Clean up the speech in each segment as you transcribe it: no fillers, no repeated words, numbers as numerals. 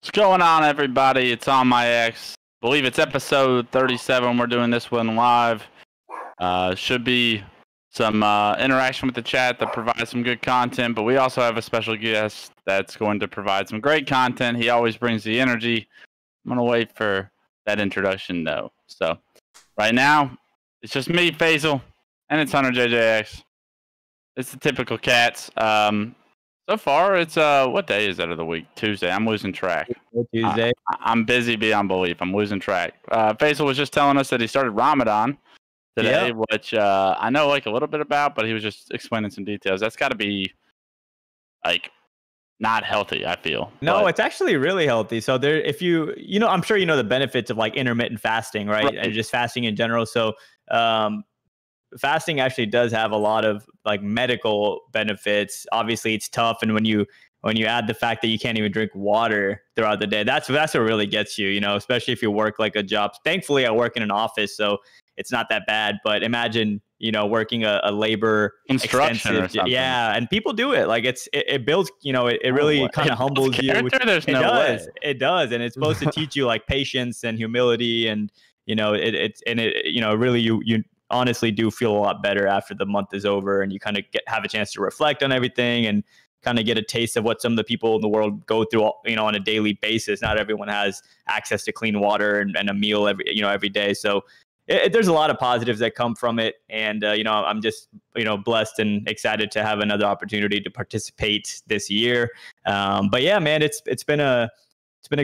What's going on, everybody? It's on my X. I believe it's episode 37. We're doing this one live. Should be some interaction with the chat that provides some good content, but we also have a special guest that's going to provide some great content. He always brings the energy. I'm going to wait for that introduction, though. So right now, it's just me, Faisal, and it's Hunter JJX. It's the typical cats. So far, it's what day is that of the week? Tuesday. I'm losing track. Tuesday. I'm busy beyond belief. I'm losing track. Faisal was just telling us that he started Ramadan today, which I know like a little bit about, but he was just explaining some details. That's got to be like not healthy, I feel. No, it's actually really healthy. So there, if you know, I'm sure you know the benefits of like intermittent fasting, right? And just fasting in general. So fasting actually does have a lot of like medical benefits. Obviously, it's tough, and when you add the fact that you can't even drink water throughout the day, that's what really gets you, you know, especially if you work like a job. Thankfully, I work in an office, so it's not that bad. But imagine, you know, working a labor construction or something. Yeah, and people do it. Like it builds, you know, it really kind of humbles you. It does, and it's supposed to teach you like patience and humility, and you know, you know, really you honestly do feel a lot better after the month is over, and you kind of have a chance to reflect on everything and kind of get a taste of what some of the people in the world go through, you know, on a daily basis. Not everyone has access to clean water and a meal every day. So there's a lot of positives that come from it. And, you know, I'm just, you know, blessed and excited to have another opportunity to participate this year. But yeah, man, it's been a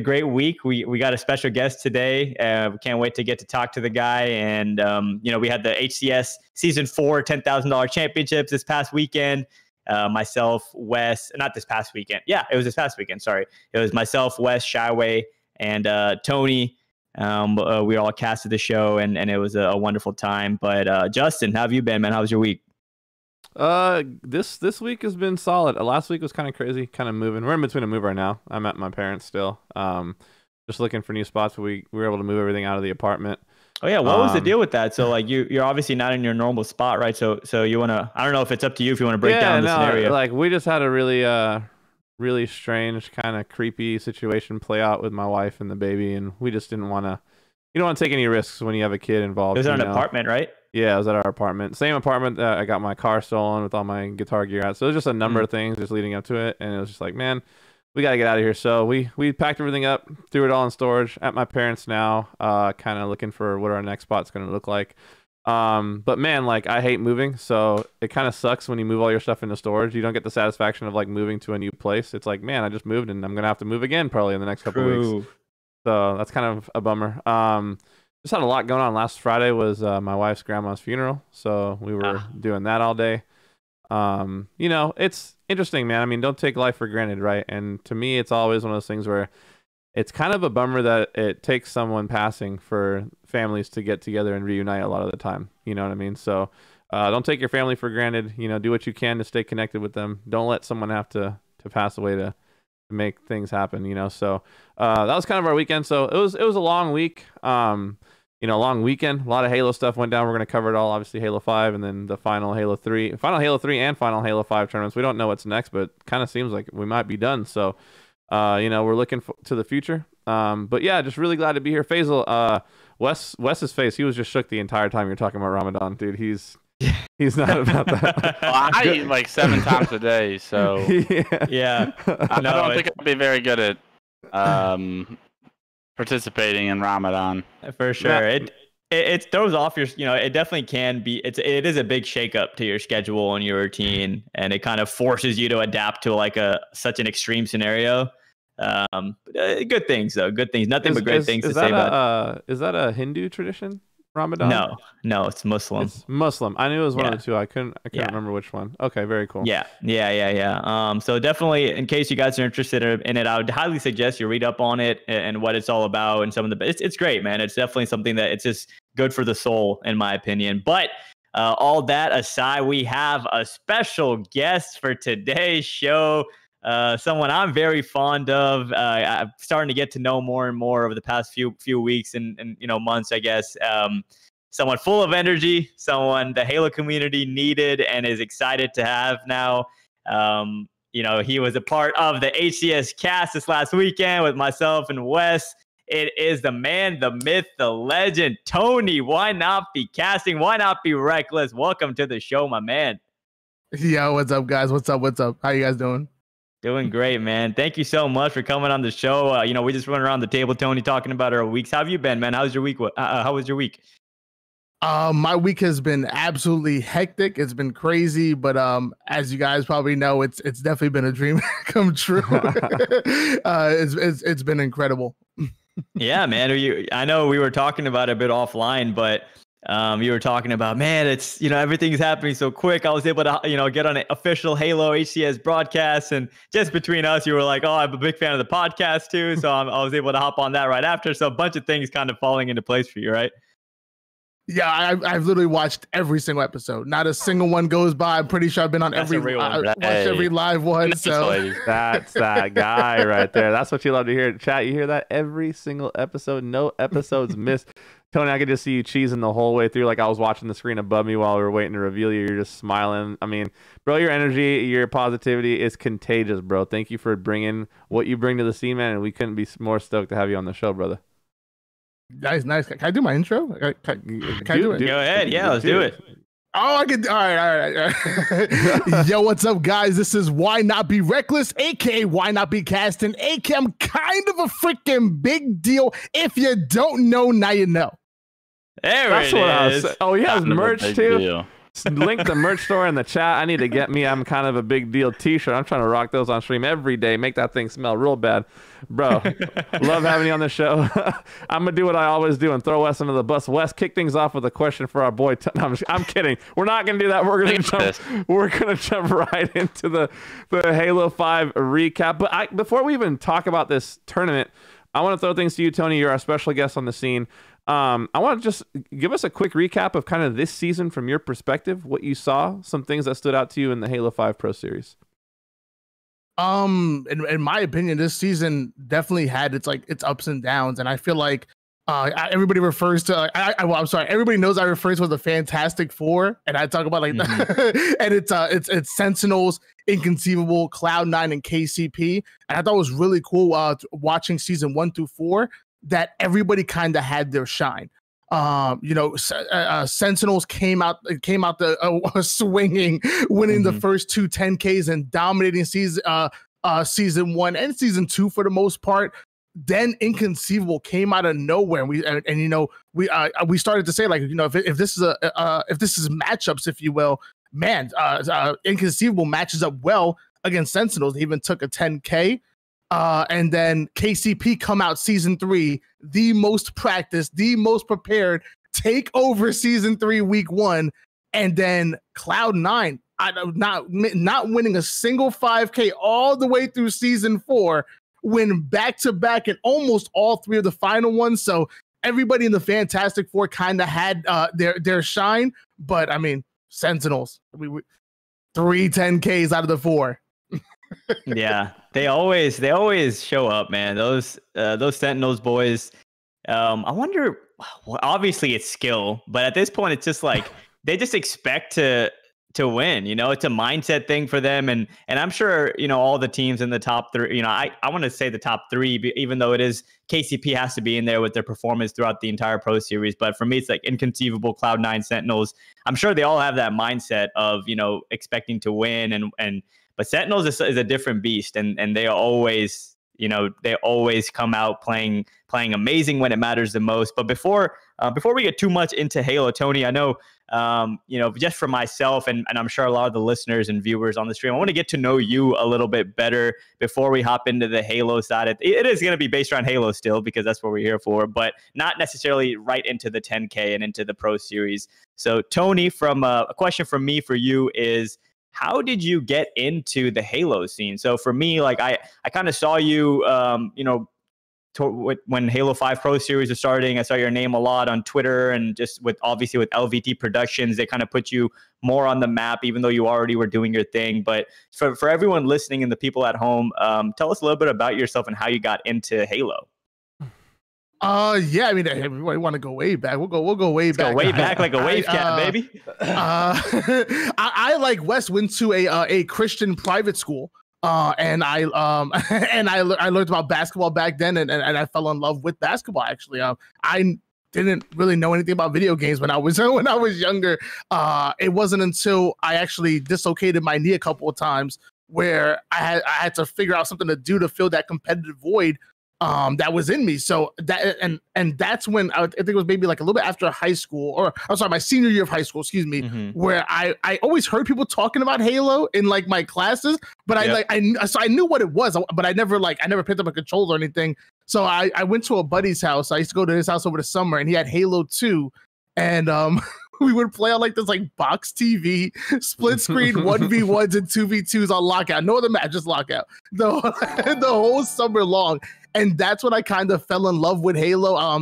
great week. We got a special guest today. We can't wait to get to talk to the guy. And, you know, we had the HCS Season 4 $10,000 championships this past weekend. Myself, Wes, not this past weekend. Yeah, it was this past weekend. Sorry. It was myself, Wes, Shyway, and Tony. We all casted the show, and it was a wonderful time. But Justin, how have you been, man? How was your week? This week has been solid. Last week was kind of crazy, kind of moving. We're in between a move right now. I'm at my parents' still. Just looking for new spots, but we were able to move everything out of the apartment. Oh yeah, what was the deal with that? So like you're obviously not in your normal spot, right? So you wanna, I don't know if it's up to you if you want to break down the scenario. Like we just had a really strange kind of creepy situation play out with my wife and the baby, and we just didn't want to. You don't want to take any risks when you have a kid involved. It was at an apartment, right? Yeah, it was at our apartment. Same apartment that I got my car stolen with all my guitar gear at. So it was just a number of things just leading up to it. And it was just like, man, we got to get out of here. So we packed everything up, threw it all in storage at my parents' now, kind of looking for what our next spot's going to look like. But man, like I hate moving. So it kind of sucks when you move all your stuff into storage. You don't get the satisfaction of like moving to a new place. It's like, man, I just moved and I'm going to have to move again probably in the next couple of weeks. So that's kind of a bummer. Just had a lot going on. Last Friday was my wife's grandma's funeral, so we were doing that all day. You know, it's interesting, man. I mean, don't take life for granted, right? And to me, it's always one of those things where it's kind of a bummer that it takes someone passing for families to get together and reunite a lot of the time. You know what I mean? So don't take your family for granted. You know, do what you can to stay connected with them. Don't let someone have to pass away to make things happen, you know. So that was kind of our weekend. So it was a long week. You know, long weekend. A lot of Halo stuff went down. We're going to cover it all. Obviously, Halo 5 and then the final Halo 3 and final Halo 5 tournaments. We don't know what's next, but kind of seems like we might be done. So, you know, we're looking to the future. But yeah, just really glad to be here. Faisal, Wes's face, he was just shook the entire time you're talking about Ramadan, dude. He's not about that. Well, I eat like 7 times a day, so yeah. I don't think I'll be very good at participating in Ramadan. For sure. Yeah. It throws off your, you know, it definitely can be, it is a big shakeup to your schedule and your routine, and it kind of forces you to adapt to like such an extreme scenario. Good things though, good things, nothing but great things to say about it. Is that a Hindu tradition? Ramadan? No, it's Muslim. It's Muslim. I knew it was one of the two. I couldn't remember which one. Okay, very cool. Yeah. So definitely, in case you guys are interested in it, I would highly suggest you read up on it and what it's all about and some of the. It's great, man. It's definitely something that it's just good for the soul, in my opinion. But all that aside, we have a special guest for today's show. Someone I'm very fond of. I'm starting to get to know more and more over the past few weeks and you know, months, I guess. Someone full of energy, someone the Halo community needed and is excited to have now. he was a part of the HCS cast this last weekend with myself and Wes. It is the man, the myth, the legend, Tony. Why not be casting? Why not be reckless? Welcome to the show, my man. Yo, what's up, guys? What's up? How you guys doing? Doing great, man. Thank you so much for coming on the show. We just went around the table, Tony, talking about our weeks. How have you been, man? How's your week? How was your week? My week has been absolutely hectic. It's been crazy, but as you guys probably know, it's definitely been a dream come true. It's been incredible. Yeah, man. I know we were talking about it a bit offline, but you were talking about, man, it's, everything's happening so quick. I was able to, get on an official Halo HCS broadcast, and just between us, you were like, oh, I'm a big fan of the podcast too. So I was able to hop on that right after. So a bunch of things kind of falling into place for you, right? Yeah, I've literally watched every single episode. Not a single one goes by. I'm pretty sure I've been on watched every live one. So that's that guy right there. That's what you love to hear. Chat, you hear that? Every single episode, no episodes missed. Tony, I could just see you cheesing the whole way through. Like I was watching the screen above me while we were waiting to reveal you. You're just smiling. I mean, bro, your energy, your positivity is contagious, bro. Thank you for bringing what you bring to the scene, man. And we couldn't be more stoked to have you on the show, brother. Nice. Can I do my intro? Can I do it? Go ahead. Yeah, let's do it. Oh, I can. All right. Yo, what's up, guys? This is Why Not Be Reckless, aka Why Not Be Casting, aka I'm kind of a freaking big deal. If you don't know, now you know. That's what I was saying. Oh, he has merch too. Deal. Link the merch store in the chat. I need to get me I'm kind of a big deal t-shirt. I'm trying to rock those on stream every day. Make that thing smell real bad. Bro, love having you on the show. I'm going to do what I always do and throw Wes under the bus. Wes, kick things off with a question for our boy. No, I'm kidding. We're not going to do that. We're going to jump right into the Halo 5 recap. But before we even talk about this tournament, I want to throw things to you, Tony. You're our special guest on the scene. I want to just give us a quick recap of kind of this season from your perspective, what you saw, some things that stood out to you in the Halo 5 Pro Series. In my opinion, this season definitely had its ups and downs, and I feel like everybody refers to I'm sorry, everybody knows I refer to as the Fantastic Four, and I talk about and it's Sentinels, Inconceivable, Cloud9, and KCP, and I thought it was really cool watching season 1 through 4. That everybody kind of had their shine. Sentinels came out the swinging, winning the first 2 10Ks and dominating season 1 and season 2 for the most part. Then Inconceivable came out of nowhere, and we started to say if this is matchups, if you will, man, Inconceivable matches up well against Sentinels. They even took a 10K. And then KCP come out season 3, the most practiced, the most prepared, take over season 3 week 1, and then Cloud9 not winning a single 5K all the way through season 4, win back to back in almost all 3 of the final ones. So everybody in the Fantastic Four kind of had their shine, but I mean Sentinels, 3 10Ks out of the 4. Yeah, they always show up, man. Those Sentinels boys. I wonder. Well, obviously it's skill, but at this point, it's just like they just expect to win. It's a mindset thing for them, and I'm sure all the teams in the top 3. I want to say the top 3, even though it is KCP has to be in there with their performance throughout the entire Pro Series. But for me, it's like Inconceivable, Cloud9, Sentinels. I'm sure they all have that mindset of expecting to win But Sentinels is a different beast, and they always, they always come out playing amazing when it matters the most. But before we get too much into Halo, Tony, I know, just for myself and I'm sure a lot of the listeners and viewers on the stream, I want to get to know you a little bit better before we hop into the Halo side. It is going to be based around Halo still, because that's what we're here for, but not necessarily right into the 10K and into the Pro Series. So, Tony, from a question from me for you is, how did you get into the Halo scene? So for me, like I kind of saw you, when Halo 5 Pro Series was starting. I saw your name a lot on Twitter, and just obviously with LVT Productions, they kind of put you more on the map, even though you already were doing your thing. But for everyone listening and the people at home, tell us a little bit about yourself and how you got into Halo. Yeah, I mean, everybody want to go way back. We'll go way back. Go way back like a wave cat, baby. I like Wes went to a Christian private school. and I and I learned about basketball back then, and I fell in love with basketball. Actually, I didn't really know anything about video games when I was younger. It wasn't until I actually dislocated my knee a couple of times where I had to figure out something to do to fill that competitive void that was in me. So that and that's when I think it was maybe like a little bit after high school, or I'm sorry, my senior year of high school, excuse me, where I always heard people talking about Halo in like my classes, but I knew what it was, but I never picked up a controller or anything. So I went to a buddy's house. I used to go to his house over the summer, and he had Halo 2, and we would play on like this like box TV, split screen 1v1s and 2v2s on lockout. No other match, just lockout. The whole summer long. And that's when I kind of fell in love with Halo. I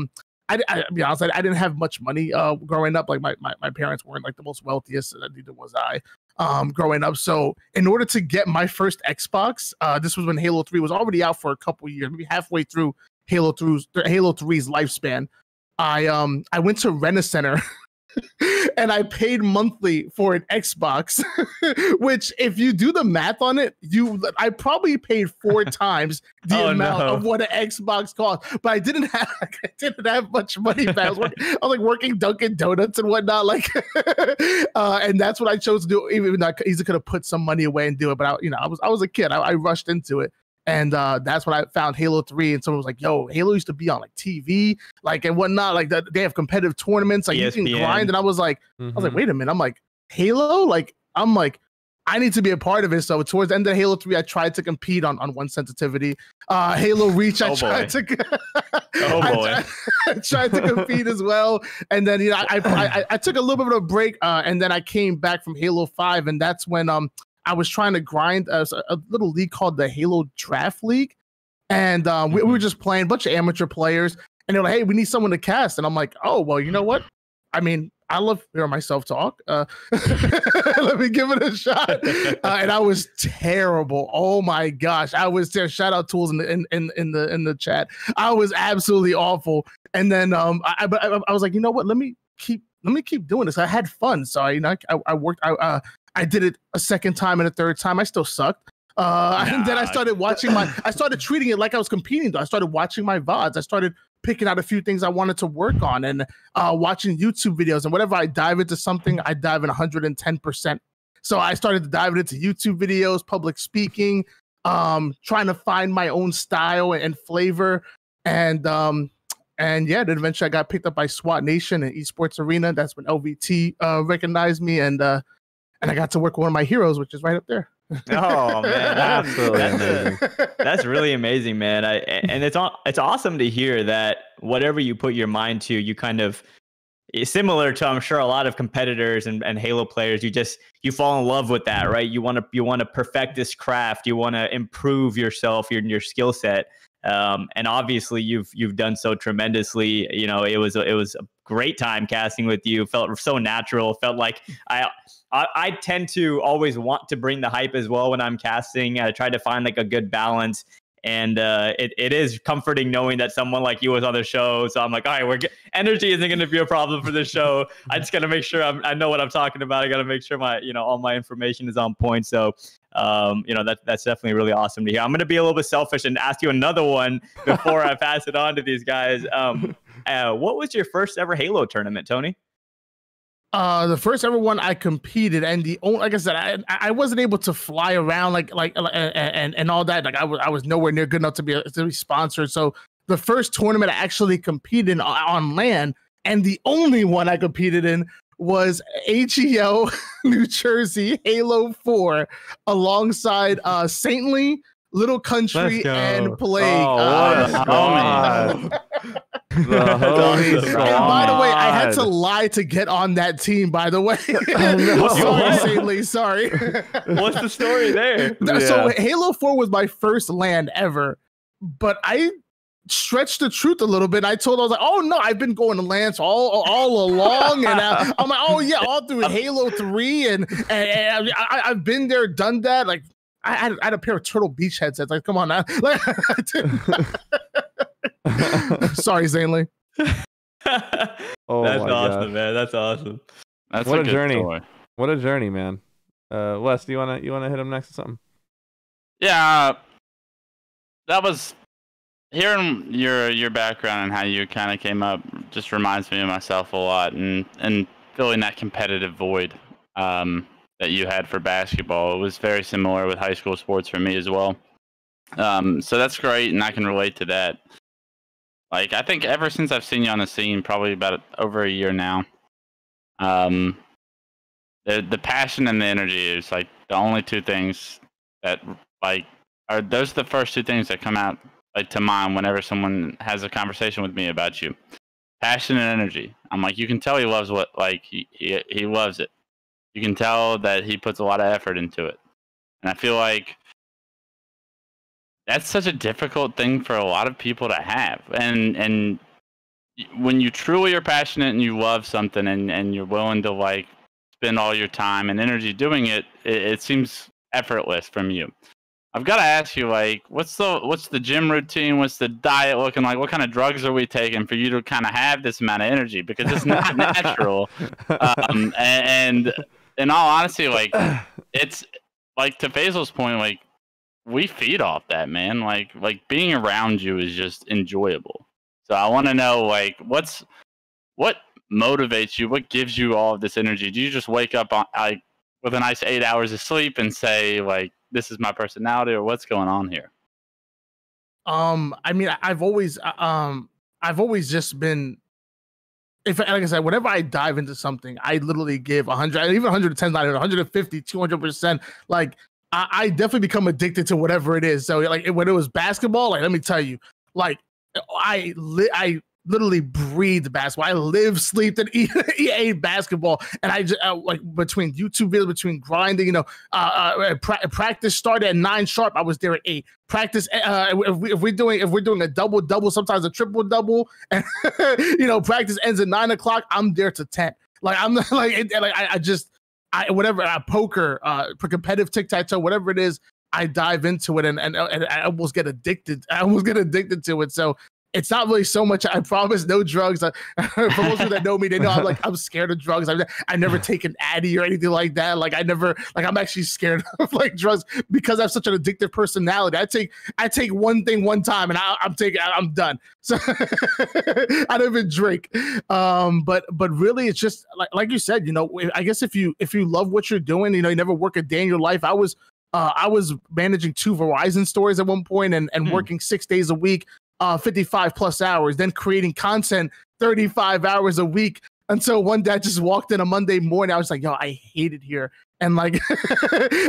be honest, I didn't have much money growing up. Like my parents weren't like the most wealthiest, neither was I growing up. So in order to get my first Xbox, this was when Halo 3 was already out for a couple years, maybe halfway through Halo 3's lifespan. I went to Rent-A-Center and I paid monthly for an Xbox, which if you do the math on it, I probably paid 4 times the amount of what an Xbox cost. But I didn't have much money back. I was like working Dunkin' Donuts and whatnot, like, and that's what I chose to do. Even though I easily could have put some money away and do it, but I was a kid. I rushed into it. And that's when I found Halo 3, and someone was like, yo, Halo used to be on like TV, like, and whatnot. Like they have competitive tournaments, like ESPN. You can grind. And I was like, wait a minute. I'm like, Halo? I need to be a part of it. So towards the end of Halo 3, I tried to compete on one sensitivity. Halo Reach, I tried to compete as well. And then I took a little bit of a break, and then I came back from Halo 5, and that's when I was trying to grind a little league called the Halo Draft League. And we were just playing, a bunch of amateur players. And they're like, hey, we need someone to cast. And I'm like, oh, well, you know what? I mean, I love hearing myself talk. Let me give it a shot. And I was terrible. Oh, my gosh. I was there. Shout out Tools in the chat. I was absolutely awful. And then I was like, you know what? Let me keep doing this. I had fun. So I worked. I did it a second time and a third time. I still sucked. And then I started I started treating it like I was competing though. I started watching my VODs. I started picking out a few things I wanted to work on and watching YouTube videos. And whenever I dive into something, I dive in 110%. So I started diving into YouTube videos, public speaking, trying to find my own style and flavor. And yeah, then eventually I got picked up by SWAT Nation and Esports Arena. That's when LVT recognized me, and I got to work with one of my heroes, which is right up there. Oh man, absolutely! That's really amazing, man. And it's awesome to hear that whatever you put your mind to, you kind of similar to, I'm sure, a lot of competitors and Halo players. You fall in love with that, right? You want to perfect this craft. You want to improve yourself, your skill set. And obviously you've done so tremendously. It was a great time casting with you. Felt so natural. Felt like I tend to always want to bring the hype as well when I'm casting. I try to find like a good balance, and it is comforting knowing that someone like you was on the show. So I'm like, all right, energy isn't going to be a problem for this show. I just got to make sure I know what I'm talking about. I got to make sure my all my information is on point. So that's definitely really awesome to hear. I'm going to be a little bit selfish and ask you another one before I pass it on to these guys. What was your first ever Halo tournament, Tony? The first ever one I competed, and the only, like I said, I wasn't able to fly around like and all that. Like I was nowhere near good enough to be sponsored. So the first tournament I actually competed in on LAN, and the only one I competed in was HEO New Jersey Halo 4 alongside Saintly, Little Country, and Plague. And by the way, I had to lie to get on that team, by the way. Sorry, Saintly, sorry. What's the story there? So Halo 4 was my first LAN ever, but I stretched the truth a little bit. I was like, oh no, I've been going to LANs all along, and I'm like, oh yeah, all through Halo 3, and I've been there, done that. Like I had a pair of Turtle Beach headsets. Like, come on now. Like, sorry, Zainly. Oh, that's awesome, man. That's awesome. That's what a journey. Story. What a journey, man. Wes, do you wanna hit him next or something? Yeah, that was hearing your background and how you kind of came up. Just reminds me of myself a lot, and filling that competitive void that you had for basketball. It was very similar with high school sports for me as well. So that's great, and I can relate to that. Like, I think ever since I've seen you on the scene, probably about over a year now, the passion and the energy is like the only two things that like are those the first two things that come out like to mind whenever someone has a conversation with me about you. Passion and energy. I'm like, you can tell he loves what like he loves it. You can tell that he puts a lot of effort into it, and I feel like that's such a difficult thing for a lot of people to have. And when you truly are passionate and you love something and you're willing to like spend all your time and energy doing it, it seems effortless from you. I've got to ask you, like, what's the gym routine? What's the diet looking like? What kind of drugs are we taking for you to kind of have this amount of energy? Because it's not natural. And in all honesty, like, it's like to Faisal's point, like, we feed off that, man. Like being around you is just enjoyable. So I want to know, like, what motivates you? What gives you all of this energy? Do you just wake up on like with a nice 8 hours of sleep and say, like, this is my personality, or what's going on here? I mean, I've always just been, if like I said, whenever I dive into something, I literally give 100, even 110, 150, 200%. Like, I definitely become addicted to whatever it is. So like when it was basketball, like let me tell you, like I literally breathe basketball. I live, sleep, and eat basketball. And I just like between YouTube videos, between grinding, you know, practice started at 9 sharp. I was there at 8. Practice if we're doing a double, sometimes a triple double, and you know, practice ends at 9 o'clock. I'm there to 10. Like I'm like whatever, poker, for competitive tic-tac-toe, whatever it is, I dive into it and I almost get addicted. I almost get addicted to it. So it's not really so much. I promise, no drugs. For most people that know me, they know I'm scared of drugs. I never take an Addy or anything like that. Like I'm actually scared of like drugs because I have such an addictive personality. I take one thing one time and I'm done. So I don't even drink. But really, it's just like you said. You know, I guess if you love what you're doing, you know, you never work a day in your life. I was managing 2 Verizon stores at one point and working 6 days a week. 55 plus hours, then creating content 35 hours a week until one day I just walked in a Monday morning. I was like, yo, I hate it here. And like,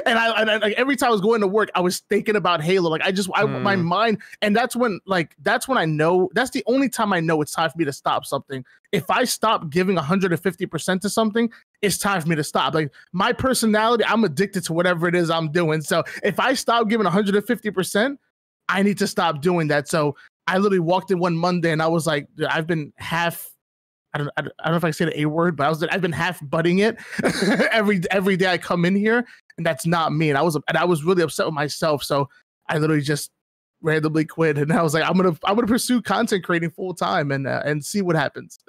and I like every time I was going to work, I was thinking about Halo. Like my mind, and that's when I know, that's the only time I know it's time for me to stop something. If I stop giving 150% to something, it's time for me to stop. Like my personality, I'm addicted to whatever it is I'm doing. So if I stop giving 150%, I need to stop doing that. So I literally walked in one Monday and I was like, I've been half, I don't know if I say the A word, but I've been half butting it every day I come in here, and that's not me. And I was really upset with myself. So I literally just randomly quit, and I was like, I'm gonna pursue content creating full time and see what happens.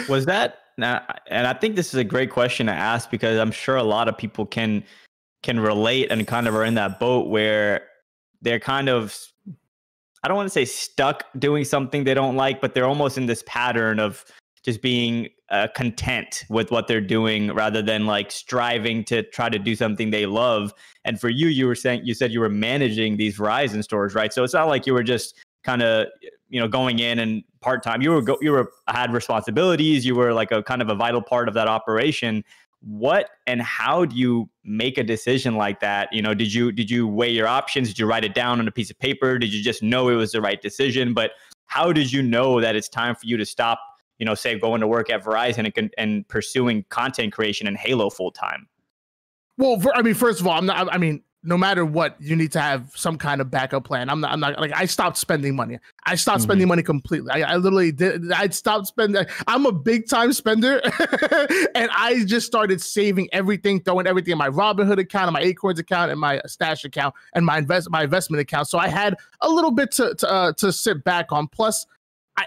Was that now? And I think this is a great question to ask because I'm sure a lot of people can relate and kind of are in that boat where they're kind of, I don't want to say stuck doing something they don't like, but they're almost in this pattern of just being content with what they're doing rather than like striving to try to do something they love. And for you, you said you were managing these Verizon stores, right? So it's not like you were just kind of, you know, going in and part-time. You had responsibilities. You were like a kind of a vital part of that operation. What and how do you make a decision like that? You know, did you weigh your options? Did you write it down on a piece of paper? Did you just know it was the right decision? But how did you know that it's time for you to stop, you know, say going to work at Verizon and pursuing content creation and Halo full time? Well, first of all, no matter what, you need to have some kind of backup plan. I'm not like, I stopped spending money. I stopped spending money completely. I literally did. I stopped spending. I'm a big time spender. And I just started saving everything, throwing everything in my Robinhood account, and my Acorns account, and my Stash account, and my investment account. So I had a little bit to sit back on. Plus,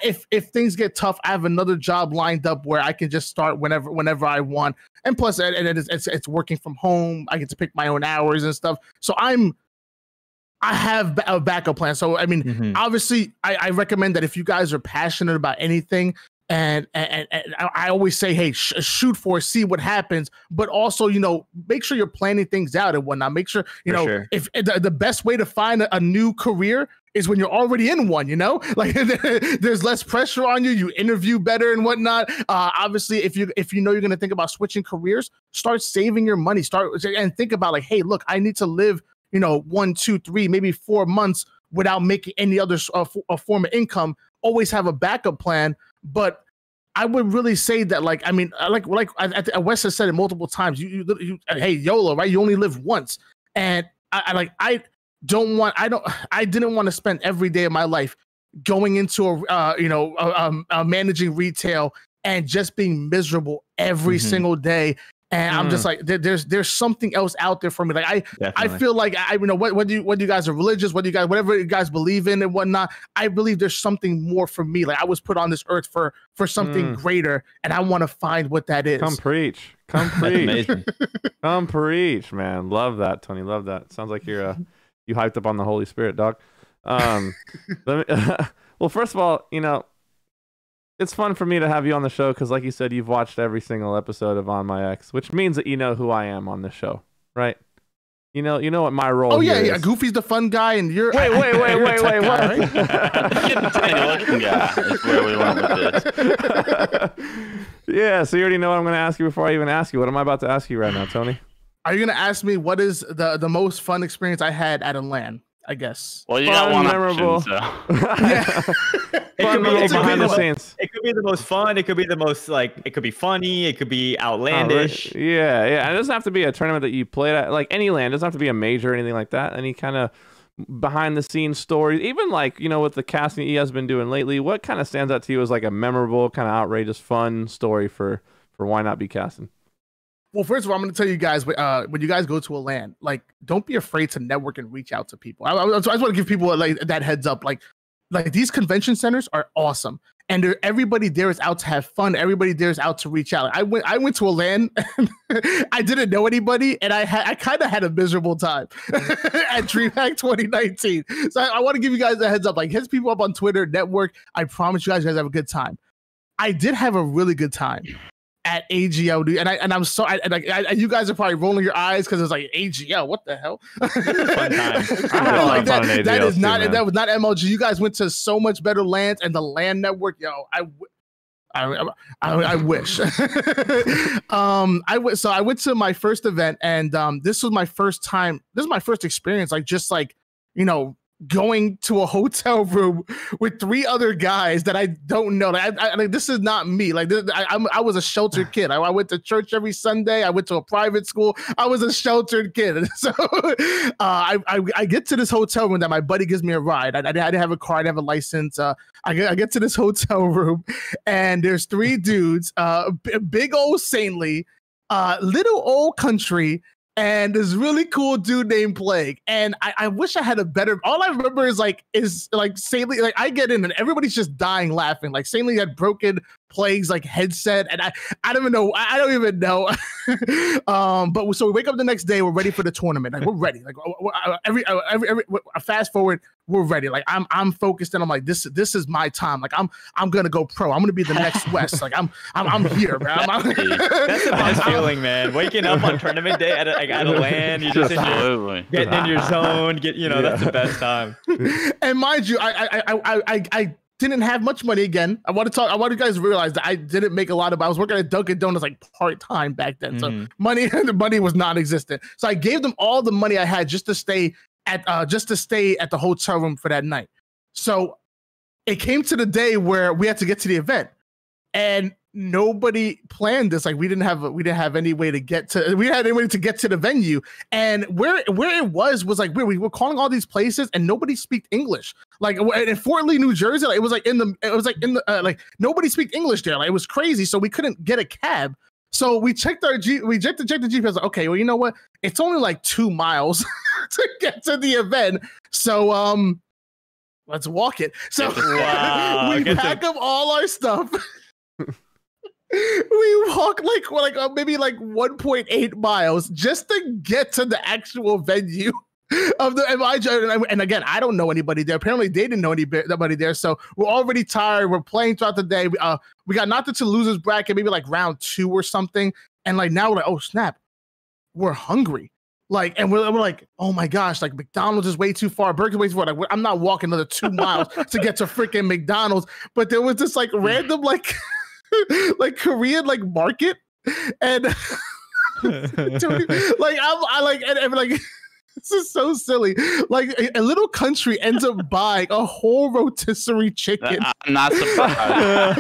if things get tough, I have another job lined up where I can just start whenever I want. And plus, it's working from home. I get to pick my own hours and stuff. So I'm I have a backup plan. So, I mean, obviously, I recommend that if you guys are passionate about anything, and I always say, hey, shoot for it, see what happens. But also, you know, make sure you're planning things out and whatnot. Make sure, you know, if the best way to find a new career is when you're already in one, you know, like there's less pressure on you. You interview better and whatnot. Obviously, if you know you're going to think about switching careers, start saving your money. Start and think about like, hey, look, I need to live, you know, 1, 2, 3, maybe 4 months without making any other form of income. Always have a backup plan. But I would really say that, like, I mean, like Wes has said it multiple times. You hey, YOLO, right? You only live once, and I didn't want to spend every day of my life going into managing retail and just being miserable every single day. And I'm just like, there's something else out there for me. Like I feel like whether you guys are religious, whatever you guys believe in and whatnot, I believe there's something more for me. Like I was put on this earth for something greater, and I want to find what that is. Come preach, come preach, man. Love that, Tony. Love that. Sounds like you're you hyped up on the Holy Spirit, dog. Well, first of all, you know, it's fun for me to have you on the show because, like you said, you've watched every single episode of On My Ex, which means that you know who I am on the show, right? You know what my role. Oh yeah, is. yeah. Goofy's the fun guy, and you're. Wait. What? That's where we went with this. Yeah, so you already know what I'm going to ask you before I even ask you. What am I about to ask you right now, Tony? Are you going to ask me what is the most fun experience I had at a LAN? I guess. Well, you got one memorable. Option, so. Yeah. It could be the most fun. It could be the most it could be funny. It could be outlandish. Yeah. It doesn't have to be a tournament that you played at, like any LAN. It doesn't have to be a major or anything like that. Any kind of behind the scenes stories, even like, you know, with the casting he has been doing lately, what kind of stands out to you as like a memorable, kind of outrageous, fun story for Why Not Be Casting? Well, first of all, I'm going to tell you guys, when you guys go to a LAN, like, don't be afraid to network and reach out to people. I just want to give people like that heads up. Like these convention centers are awesome, and everybody there is out to have fun. Everybody there is out to reach out. I went to a LAN, and I didn't know anybody, and I kind of had a miserable time at DreamHack 2019. So I want to give you guys a heads up. Like, hit people up on Twitter, network. I promise you guys have a good time. I did have a really good time at AGL, dude. And I'm so you guys are probably rolling your eyes because it's like AGL. What the hell? Fun time. That was not MLG. You guys went to so much better LANs, and the LAN network, yo, I wish. I went to my first event, and this was my first time. This is my first experience, like just like, you know, going to a hotel room with 3 other guys that I don't know. Like, this is not me. Like, I was a sheltered kid. I went to church every Sunday. I went to a private school. I was a sheltered kid. So I get to this hotel room that my buddy gives me a ride. I didn't have a car. I didn't have a license. I get to this hotel room, and there's 3 dudes, big old saintly, little old country, and this really cool dude named Plague. And I wish I had a better. All I remember is Saintly. Like, I get in and everybody's just dying laughing. Like, Saintly had broken Plague's like headset, and I don't even know. I don't even know. But so we wake up the next day. We're ready for the tournament. Like, we're ready. Like, every fast forward, we're ready. Like, I'm focused, and I'm like, this is my time. Like, I'm gonna go pro. I'm gonna be the next West. Like, I'm here, man. That's the best feeling, man. Waking up on tournament day at a LAN, you just getting in your zone. That's the best time. And mind you, I didn't have much money again. I want you guys to realize that I didn't make a lot of. I was working at Dunkin' Donuts like part-time back then. So the money was non-existent. So I gave them all the money I had just to stay at the hotel room for that night. So it came to the day where we had to get to the event, and nobody planned this. Like, we didn't have any way to get to. We had any way to get to the venue, and where it was like we were calling all these places, and nobody speak English. Like in Fort Lee, New Jersey, like, it was like in the nobody speak English there. Like, it was crazy. So we couldn't get a cab. So we checked the GPS. Like, okay, well, you know what? It's only like 2 miles to get to the event. So let's walk it. So we pack up all our stuff. We walk maybe 1.8 miles just to get to the actual venue. of the MI. And again, I don't know anybody there. Apparently, they didn't know anybody there. So we're already tired. We're playing throughout the day. We got knocked into losers bracket, maybe like round 2 or something. And like now we're like, oh snap, we're hungry. Like, and we're like, oh my gosh, like McDonald's is way too far. Burger's way too far. Like, I'm not walking another 2 miles to get to freaking McDonald's. But there was this like random like like Korean like market, and like I like and like. This is so silly. Like a little country ends up buying a whole rotisserie chicken. I'm not surprised.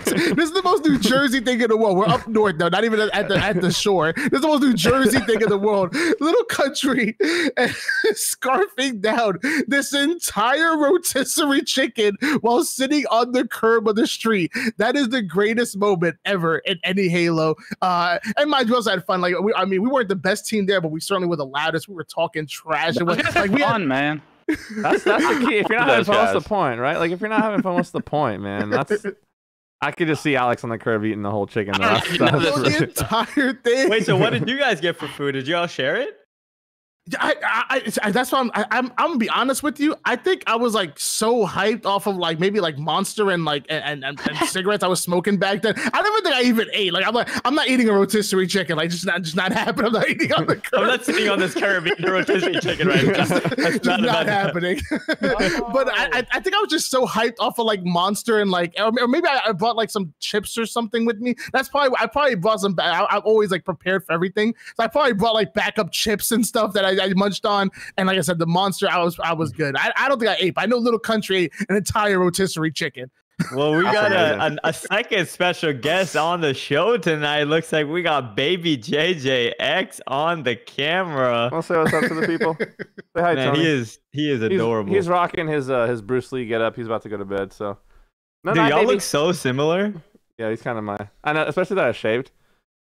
This is the most New Jersey thing in the world. We're up north though, not even at the shore. This is the most New Jersey thing in the world. Little country and scarfing down this entire rotisserie chicken while sitting on the curb of the street. That is the greatest moment ever in any Halo. And mind you, we also had fun. Like we weren't the best team there, but we certainly were the loudest. We were talking trash. And like we fun, man. That's the key. If you're not having fun, what's the point, right? Like if you're not having fun, what's the point, man? That's I could just see Alex on the curb eating the whole chicken. The entire thing. Wait, so what did you guys get for food? Did you all share it? That's why I'm gonna be honest with you. I think I was like so hyped off of like maybe like Monster and like and cigarettes I was smoking back then. I don't even think I even ate. Like I'm not eating a rotisserie chicken. Like just not happening. I'm not eating on the curb. I'm not sitting on this curb eating a rotisserie chicken right now. That's not happening. But I think I was just so hyped off of like Monster and like or maybe I brought like some chips or something with me. I probably brought some. I'm always like prepared for everything. So I probably brought like backup chips and stuff that I munched on, and like I said, the Monster, I was good. I don't think I ate, but I know Little Country ate an entire rotisserie chicken. Well, we got a second special guest on the show tonight. Looks like we got baby JJX on the camera. I'll say what's up to the people. Say hi, man, Tony. He is adorable. He's rocking his Bruce Lee get up. He's about to go to bed. So, dude, y'all look so similar. Yeah, he's kind of I know, especially that I shaved.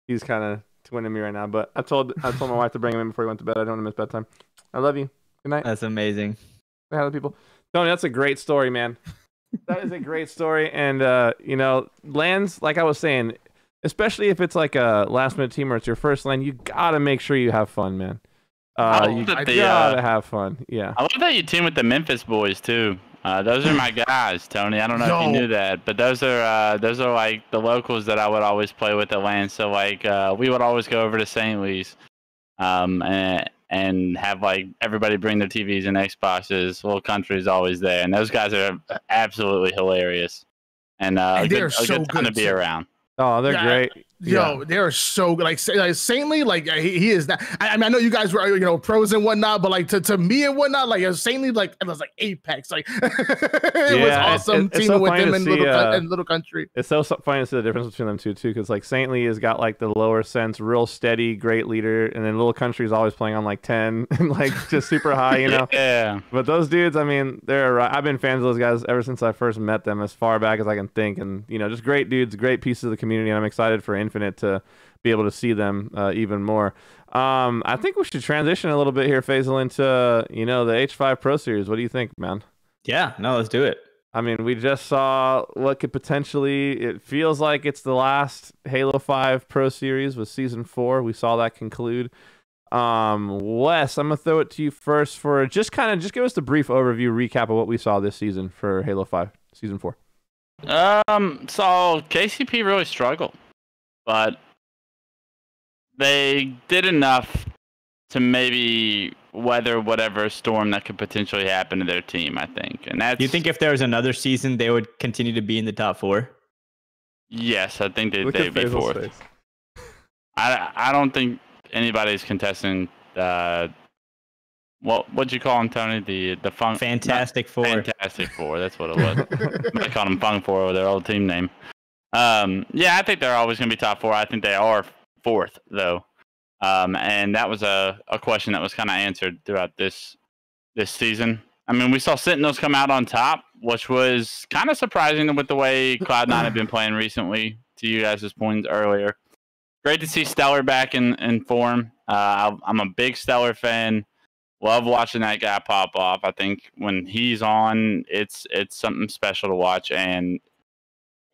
He's kind of twinning me right now. But I told my wife to bring him in before he went to bed. I don't want to miss bedtime. I love you. Good night. That's amazing. Say hi to the people. Tony, that's a great story, man. That is a great story, and you know, lands, like I was saying, especially if it's like a last minute team or it's your first land, you gotta make sure you have fun, man. You gotta have fun. Yeah. I love that you team with the Memphis boys too. Those are my guys, Tony. I don't know if you knew that, but those are like the locals that I would always play with at land. So like we would always go over to St. Louis, and have like everybody bring their TVs and Xboxes. Little Country's always there, and those guys are absolutely hilarious, and a good time to be around. Oh, they're great. Yo, they're so good. Like Saintly, like he is not. I mean, I know you guys were pros and whatnot, but like to me and whatnot, like Saintly, like it was like Apex. Like it was awesome teaming so with them in Little Country. It's so funny to see the difference between them two because like Saintly has got like the lower sense, real steady, great leader, and then Little Country is always playing on like 10 and like just super high, you know. Yeah. But those dudes, I mean, I've been fans of those guys ever since I first met them, as far back as I can think, and just great dudes, great pieces of the community, and I'm excited for Infinite to be able to see them even more. I think we should transition a little bit here, Faisal, into the H5 Pro Series. What do you think, man? Yeah, no, let's do it. I mean, we just saw what could potentially, it feels like it's the last Halo 5 Pro Series with Season 4. We saw that conclude. Wes, I'm going to throw it to you first for just give us the brief overview recap of what we saw this season for Halo 5 Season 4. So KCP really struggled, but they did enough to maybe weather whatever storm that could potentially happen to their team, I think. And that's. Do you think if there was another season, they would continue to be in the top 4? Yes, I think they'd be fourth. I don't think anybody's contesting. What'd you call them, Tony? The Fantastic Four. Fantastic Four. That's what it was. They called them Fung Four with their old team name. Yeah, I think they're always going to be top 4. I think they are fourth though. And that was a question that was kind of answered throughout this season. I mean, we saw Sentinels come out on top, which was kind of surprising with the way Cloud9 had been playing recently, to you guys' points earlier. Great to see Stellar back in form. I'm a big Stellar fan. Love watching that guy pop off. I think when he's on, it's something special to watch. And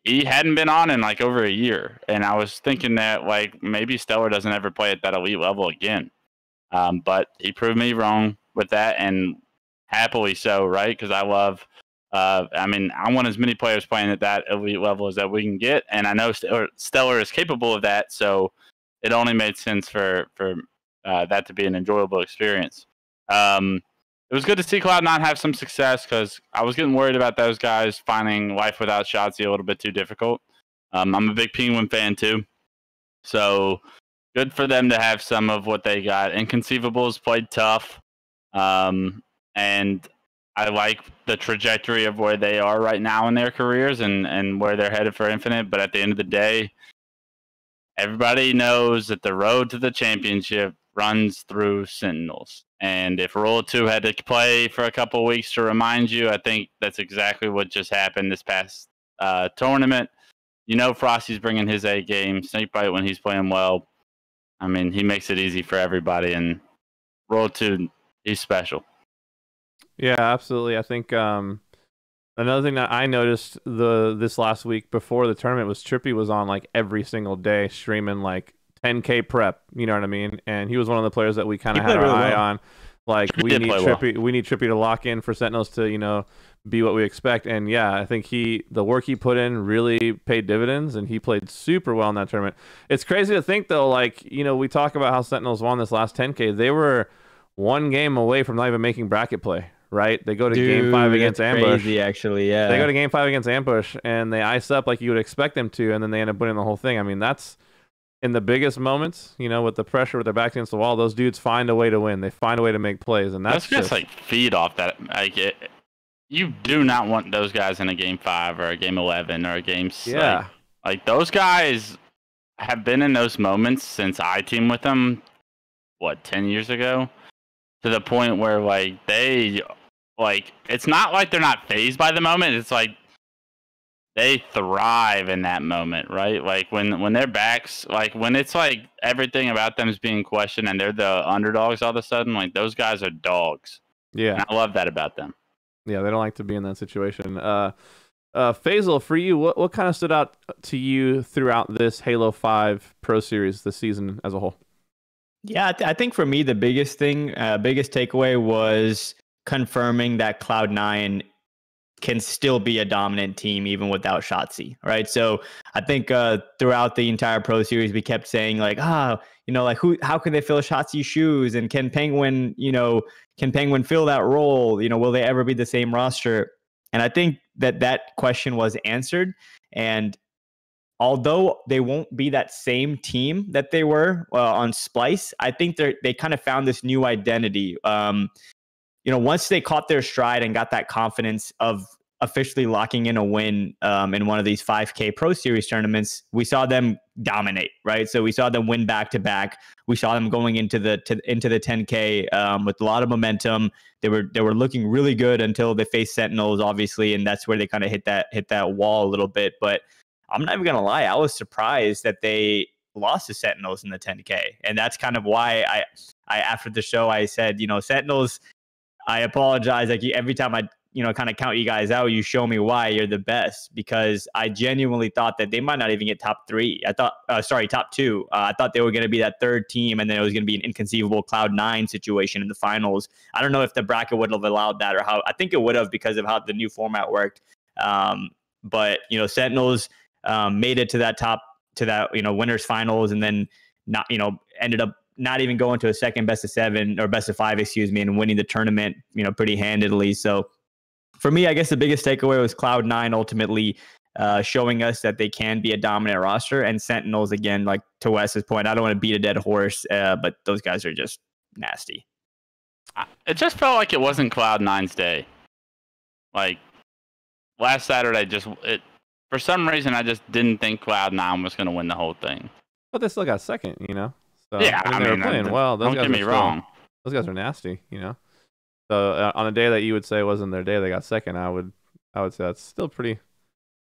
he hadn't been on in like over a year. And I was thinking that like maybe Stellar doesn't ever play at that elite level again. But he proved me wrong with that, and happily so, right? Because I love. I mean, I want as many players playing at that elite level as that we can get, and I know Stellar is capable of that. So it only made sense for that to be an enjoyable experience. It was good to see Cloud9 have some success because I was getting worried about those guys finding life without Shotzi a little bit too difficult. I'm a big Penguin fan too, so good for them to have some of what they got. Inconceivables played tough, and I like the trajectory of where they are right now in their careers and where they're headed for Infinite. But at the end of the day, everybody knows that the road to the championship runs through Sentinels. And if Rule 2 had to play for a couple of weeks to remind you, I think that's exactly what just happened this past tournament. You know, Frosty's bringing his A game. Snakebite, when he's playing well, I mean, he makes it easy for everybody. And Rule 2, he's special. Yeah, absolutely. I think another thing that I noticed this last week before the tournament was Trippy was on like every single day streaming like 10K prep. You know what I mean? And he was one of the players that we kind of had our eye on. Like we need Trippy to lock in for Sentinels to, you know, be what we expect. And yeah, I think the work he put in really paid dividends, and he played super well in that tournament. It's crazy to think though, like, you know, we talk about how Sentinels won this last 10K. They were one game away from not even making bracket play. Right, they go to game 5 against Ambush. Crazy, actually, yeah. They go to game 5 against Ambush, and they ice up like you would expect them to, and then they end up winning the whole thing. I mean, that's in the biggest moments, you know, with the pressure, with their backs against the wall. Those dudes find a way to win. They find a way to make plays, and that's just like feed off that. Like you do not want those guys in a game 5 or a game 11 or a game 6. Yeah. Like those guys have been in those moments since I teamed with them. What, 10 years ago? To the point where like it's not like they're not fazed by the moment. It's like they thrive in that moment, right? Like when their backs, like when it's like everything about them is being questioned and they're the underdogs all of a sudden, like those guys are dogs. Yeah. And I love that about them. Yeah, they don't like to be in that situation. Faisal, for you, what kind of stood out to you throughout this Halo 5 Pro Series this season as a whole? Yeah, I think for me, the biggest takeaway was confirming that Cloud9 can still be a dominant team even without Shotzi, right? So I think throughout the entire Pro Series, we kept saying like, how can they fill Shotzi's shoes? And can Penguin fill that role? You know, will they ever be the same roster? And I think that question was answered. And although they won't be that same team that they were on Splice, I think they kind of found this new identity. You know, once they caught their stride and got that confidence of officially locking in a win in one of these 5K Pro Series tournaments, we saw them dominate, right? So we saw them win back to back. We saw them going into the 10K with a lot of momentum. They were looking really good until they faced Sentinels, obviously, and that's where they kind of hit that wall a little bit. But I'm not even gonna lie, I was surprised that they lost to Sentinels in the 10K, and that's kind of why I after the show I said, you know, Sentinels, I apologize. Like every time I, you know, kind of count you guys out, you show me why you're the best, because I genuinely thought that they might not even get top 3. I thought, top 2. I thought they were going to be that third team, and then it was going to be an inconceivable Cloud9 situation in the finals. I don't know if the bracket would have allowed that or how. I think it would have because of how the new format worked. But you know, Sentinels made it to that you know, winners finals, and then not, you know, ended up not even going to a second best of 7 or best of 5, and winning the tournament, you know, pretty handedly. So for me, I guess the biggest takeaway was Cloud9 ultimately showing us that they can be a dominant roster, and Sentinels, again, like to Wes's point, I don't want to beat a dead horse, but those guys are just nasty. It just felt like it wasn't Cloud9's day. Like last Saturday, for some reason, I just didn't think Cloud9 was going to win the whole thing. But they still got second, you know? So, yeah, I mean, they were playing well. Don't get me wrong. Those guys are nasty, you know? So on a day that you would say wasn't their day, they got second, I would say that's still pretty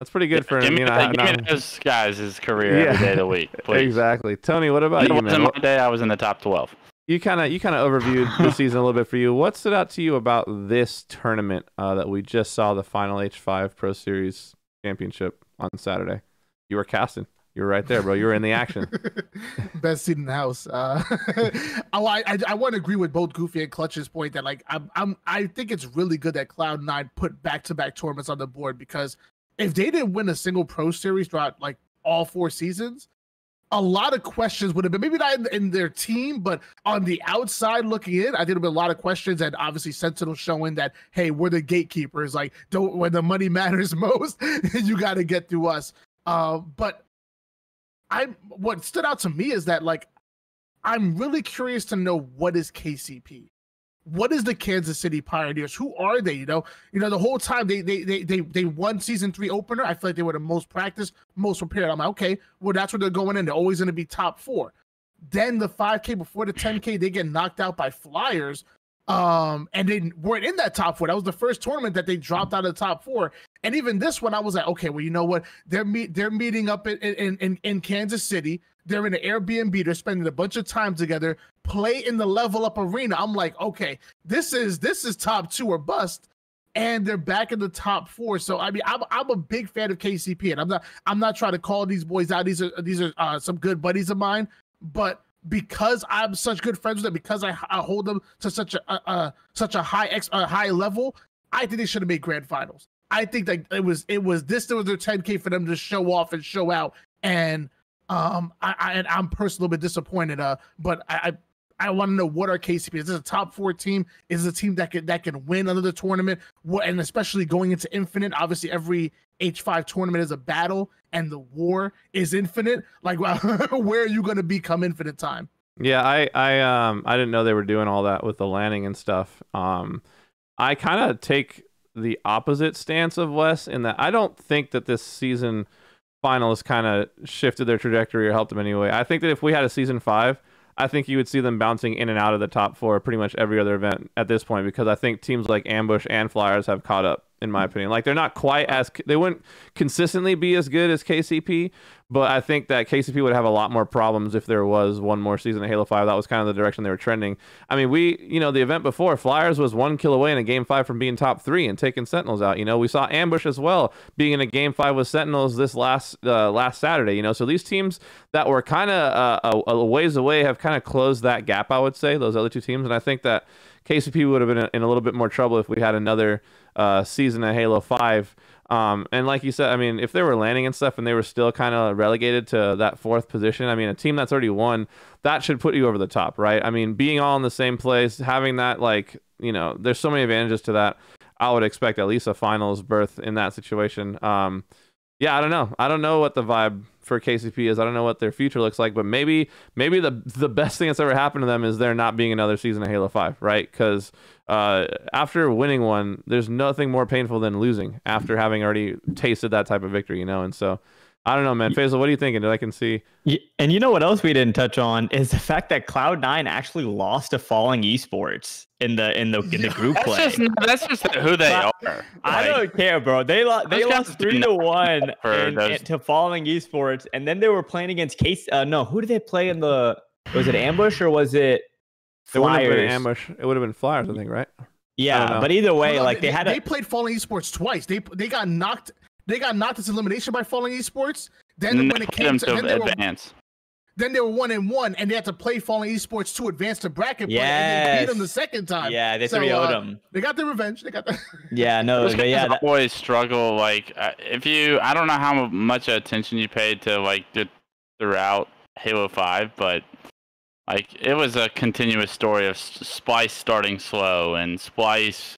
good for give me those guys' career every day of the week, please. Exactly. Tony, what about you, man? It wasn't my day. I was in the top 12. You kind of overviewed the season a little bit for you. What stood out to you about this tournament that we just saw, the final H5 Pro Series Championship on Saturday? You were casting You're right there, bro. You're in the action. Best seat in the house. I want to agree with both Goofy and Clutch's point that like I think it's really good that Cloud9 put back-to-back tournaments on the board, because if they didn't win a single Pro Series throughout like all 4 seasons, a lot of questions would have been, maybe not in their team, but on the outside looking in, I think there'd be a lot of questions. And obviously Sentinel showing that, hey, we're the gatekeepers. Like, when the money matters most, you got to get through us. But what stood out to me is that, like, I'm really curious to know, what is KCP? What is the Kansas City Pioneers? Who are they? You know, the whole time they won season 3 opener. I feel like they were the most practiced, most prepared. I'm like, okay, well, that's where they're going in. They're always going to be top 4. Then the 5K before the 10K, they get knocked out by Flyers. And they weren't in that top 4. That was the first tournament that they dropped out of the top 4. And even this one, I was like, okay, well, you know what? They're meeting up in Kansas City. They're in an Airbnb. They're spending a bunch of time together, play in the Level Up Arena. I'm like, okay, this is top 2 or bust. And they're back in the top 4. So I mean, I'm a big fan of KCP, and I'm not trying to call these boys out. These are some good buddies of mine, but because I'm such good friends with them, because I hold them to such a high level, I think they should have made grand finals. I think that it was their 10K for them to show off and show out. And I'm personally a bit disappointed. But I want to know, what are KCP? Is this a top 4 team? Is it a team that can win another tournament? And especially going into Infinite, obviously every H5 tournament is a battle, and the war is infinite. Like, where are you going to be come Infinite time? Yeah, I didn't know they were doing all that with the landing and stuff. I kind of take the opposite stance of Wes, in that I don't think that this season finals kind of shifted their trajectory or helped them anyway. I think that if we had a season 5, I think you would see them bouncing in and out of the top 4 pretty much every other event at this point, because I think teams like Ambush and Flyers have caught up, in my opinion. Like, they're not quite as, they wouldn't consistently be as good as KCP, but I think that KCP would have a lot more problems if there was one more season of Halo 5. That was kind of the direction they were trending. I mean, the event before, Flyers was 1 kill away in a game 5 from being top 3 and taking Sentinels out. We saw Ambush as well being in a game 5 with Sentinels this last Saturday. So these teams that were kind of a ways away have kind of closed that gap, I would say, those other 2 teams. And I think that KCP would have been in a little bit more trouble if we had another season of Halo 5. And like you said, I mean, if they were landing and stuff and they were still kind of relegated to that 4th position, I mean, a team that's already won, that should put you over the top, right? I mean, being all in the same place, having that, like, there's so many advantages to that. I would expect at least a finals berth in that situation. Yeah, I don't know. I don't know what the vibe for KCP is. I don't know what their future looks like, but maybe the best thing that's ever happened to them is there not being another season of Halo 5, right? Because after winning one, there's nothing more painful than losing after having already tasted that type of victory, And so, I don't know, man. Faisal, what are you thinking? Did I can see? And you know what else we didn't touch on is the fact that Cloud9 actually lost to Falling Esports in the group play. That's just who they are. I don't care, bro. They lost 3-1 to Falling Esports, and then they were playing against Case. No, who did they play in the? Was it Ambush or was it Flyers? It wouldn't have been Ambush. It would have been Flyers, I think, right? Yeah, but either way, they played Falling Esports twice. They got knocked. They got knocked into elimination by Falling Esports. Then when it came to advance, then they were 1-1, and they had to play Falling Esports to advance to bracket play, and they beat them the second time. Yeah, they 3-0'd them. They got their revenge. They got the. Yeah, no, but yeah, that boys struggle. Like, I don't know how much attention you paid to like throughout Halo 5, but like it was a continuous story of Splice starting slow and Splice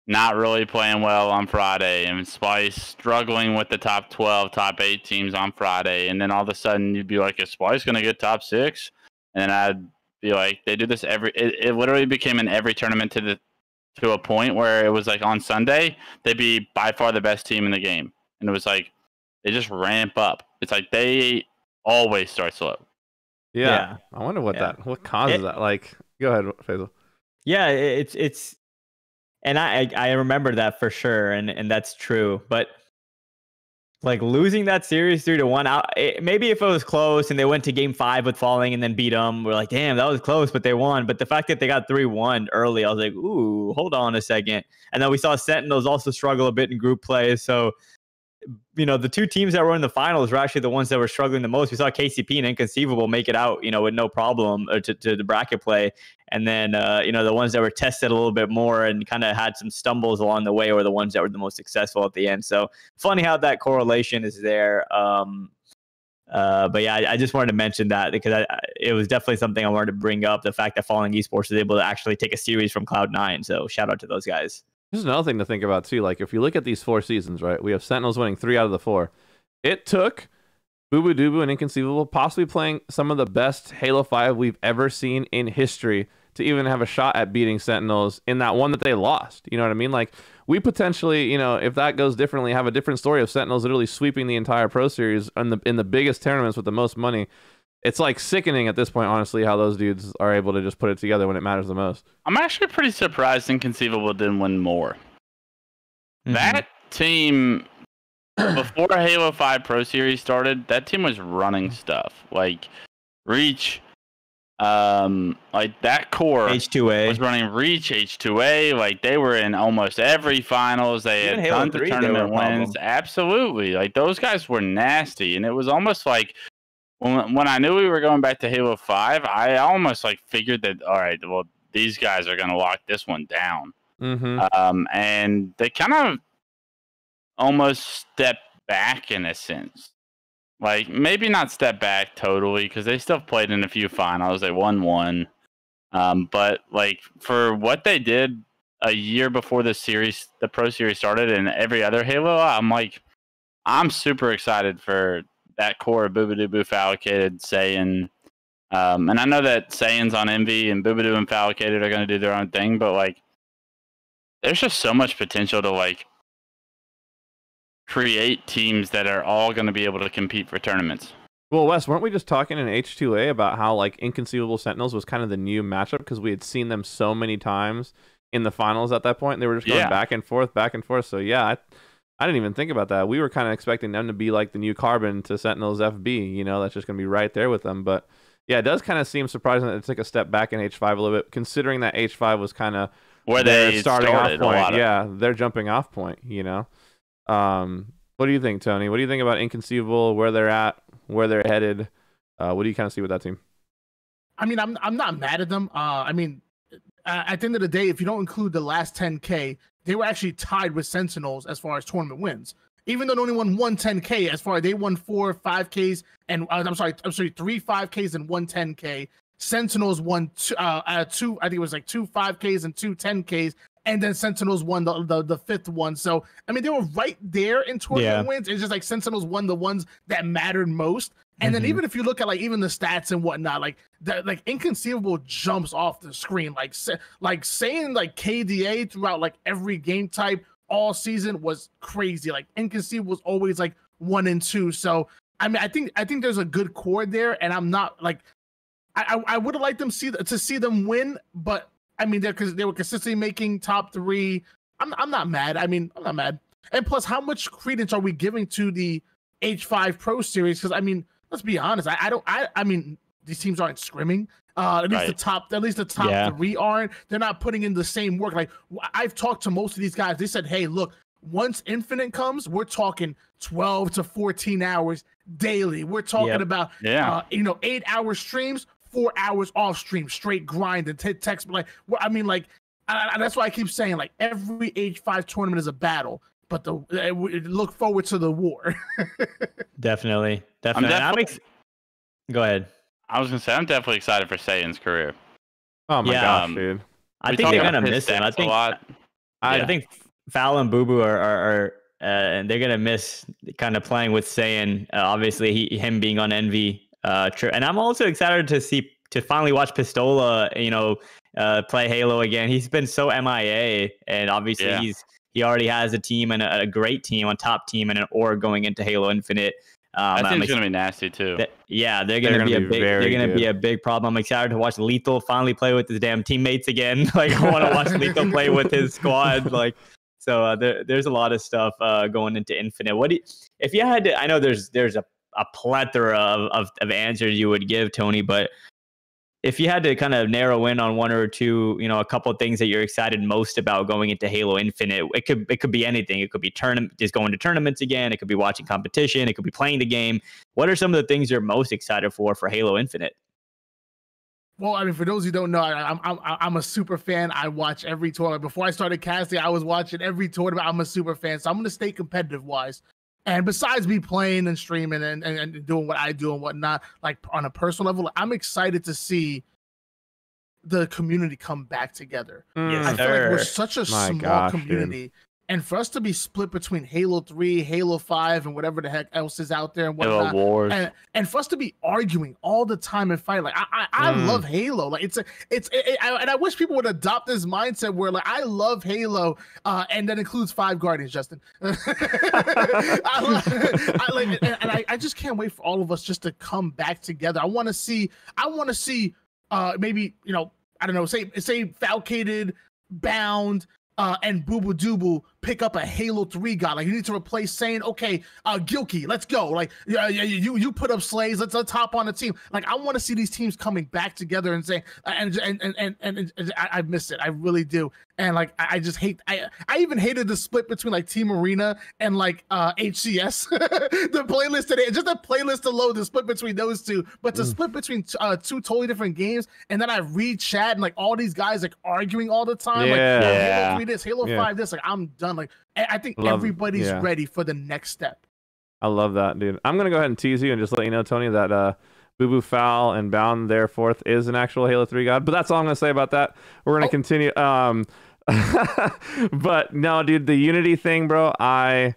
not really playing well on Friday, and Spice struggling with the top 12, top 8 teams on Friday, and then all of a sudden you'd be like, is Spice going to get top 6? And I'd be like, they do this it literally became in every tournament to a point where it was like on Sunday, they'd be by far the best team in the game. And it was like, they just ramp up. It's like they always start slow. Yeah. I wonder what causes that. Like, go ahead, Faisal. Yeah, it's and I remember that for sure, and that's true. But like losing that series 3-1, maybe if it was close and they went to game 5 with Falling and then beat them, we're like, damn, that was close, but they won. But the fact that they got 3-1 early, I was like, ooh, hold on a second. And then we saw Sentinels also struggle a bit in group play. So the two teams that were in the finals were actually the ones that were struggling the most. We saw KCP and Inconceivable make it out, with no problem to the bracket play. And then, the ones that were tested a little bit more and kind of had some stumbles along the way were the ones that were the most successful at the end. So funny how that correlation is there. But yeah, I just wanted to mention that because it was definitely something I wanted to bring up, the fact that Falling Esports was able to actually take a series from Cloud9. So shout out to those guys. There's another thing to think about too. Like if you look at these 4 seasons, right? We have Sentinels winning 3 out of the 4. It took Boo Dubu and Inconceivable possibly playing some of the best Halo 5 we've ever seen in history to even have a shot at beating Sentinels in that one that they lost. You know what I mean? Like we potentially, if that goes differently, have a different story of Sentinels literally sweeping the entire Pro Series in the biggest tournaments with the most money. It's like sickening at this point, honestly, how those dudes are able to just put it together when it matters the most. I'm actually pretty surprised Inconceivable didn't win more. Mm-hmm. That team, before Halo 5 Pro Series started, that team was running stuff. Like Reach, like that core H2A was running Reach, H2A. Like they were in almost every finals. They had tons of tournament wins. Absolutely. Like those guys were nasty. And it was almost like when I knew we were going back to Halo 5, I almost like figured that, all right, well, these guys are going to lock this one down. Mm-hmm. And they kind of almost stepped back in a sense. Like, maybe not step back totally, because they still played in a few finals. They won one. But, like, for what they did a year before the Pro Series started and every other Halo, I'm super excited for that core of Boobadoo, Falcated, Saiyan. And I know that Saiyan's on Envy and Boobadoo and Falcated are going to do their own thing, but, like, there's just so much potential to, like, create teams that are all going to be able to compete for tournaments. Well, Wes, weren't we just talking in H2A about how like Inconceivable Sentinels was kind of the new matchup because we had seen them so many times in the finals at that point, and they were just going back and forth. So yeah, I didn't even think about that. We were kind of expecting them to be like the new Carbon to Sentinels FB. That's just going to be right there with them. But yeah, it does kind of seem surprising that it took a step back in H5 a little bit, considering that H5 was kind of where they starting off point. Yeah, their jumping off point. What do you think, Tony? What do you think about Inconceivable, where they're at, where they're headed? What do you kind of see with that team? I mean, I'm not mad at them. At the end of the day, if you don't include the last 10K, they were actually tied with Sentinels as far as tournament wins. Even though they only won one 10K, as far as they won 4 5Ks and 3 5Ks and 1 10K. Sentinels won two, I think it was like 2 5Ks and 2 10Ks. And then Sentinels won the 5th one. So, I mean, they were right there in tournament wins. It's just like Sentinels won the ones that mattered most. And then even if you look at like even the stats and whatnot, like Inconceivable jumps off the screen. Like saying like KDA throughout like every game type all season was crazy. Like Inconceivable was always like 1 and 2. So, I mean, I think there's a good core there. And I'm not like, I would have liked them to see them win, but I mean, they were consistently making top 3. I'm not mad. I mean, I'm not mad. And plus, how much credence are we giving to the H5 Pro Series? Because I mean, let's be honest. I mean, these teams aren't scrimming. At least the top 3 aren't. They're not putting in the same work. Like I've talked to most of these guys. They said, "Hey, look, once Infinite comes, we're talking 12 to 14 hours daily. We're talking about 8-hour streams." 4 hours off stream, straight grind and text. Like, I mean, like, that's why I keep saying, like, every H5 tournament is a battle, but look forward to the war. Definitely. Go ahead. I was gonna say I'm definitely excited for Saiyan's career. Oh my gosh, dude! I think they're gonna miss him. I think Fal and Boo Boo are and they're gonna miss kind of playing with Saiyan. Obviously, him being on Envy. And I'm also excited to finally watch Pistola, play Halo again. He's been so MIA, and obviously he already has a team and a great team, a top team, and an org going into Halo Infinite. I think it's gonna be nasty too. They're gonna be a big problem. I'm excited to watch Lethal finally play with his damn teammates again. Like I want to watch Lethal play with his squad. Like so, there's a lot of stuff going into Infinite. If you had to? I know there's a plethora of answers you would give, Tony, but if you had to kind of narrow in on one or two, you know, a couple of things that you're excited most about going into Halo Infinite, it could be anything. It could be just going to tournaments again. It could be watching competition. It could be playing the game. What are some of the things you're most excited for Halo Infinite? Well, I mean, for those who don't know, I'm a super fan. I watch every tournament. Before I started casting, I was watching every tournament. I'm a super fan, so I'm going to stay competitive wise. And besides me playing and streaming and doing what I do and whatnot, like on a personal level, I'm excited to see the community come back together. Yes, I feel like we're such a small community. Dude. And for us to be split between Halo 3, Halo 5, and whatever the heck else is out there and whatnot, Wars. and for us to be arguing all the time and fighting, like I love Halo. Like and I wish people would adopt this mindset where like I love Halo, and that includes 5 Guardians, Justin. I just can't wait for all of us just to come back together. I want to see maybe, you know, I don't know, say Falcated, Bound, and Boo Boo Doobu pick up a Halo 3 guy. Like, you need to replace saying, okay, Gilkey, let's go. Like, you put up Slays, let's hop on a team. Like, I want to see these teams coming back together and saying, and I miss it. I really do. And like, I just hate, I even hated the split between like Team Arena and like HCS. The playlist today, just a playlist alone, the split between those two, but the split between two totally different games. And then I read chat and like all these guys like arguing all the time. Yeah. Like, Halo 3 this, Halo 5 this. Like, I'm done. Like, I think everybody's ready for the next step. I love that, dude. I'm gonna go ahead and tease you and just let you know, Tony, that Boo Boo Foul and Bound their fourth is an actual Halo 3 god. But that's all I'm gonna say about that. We're gonna continue. But no, dude, the Unity thing, bro, I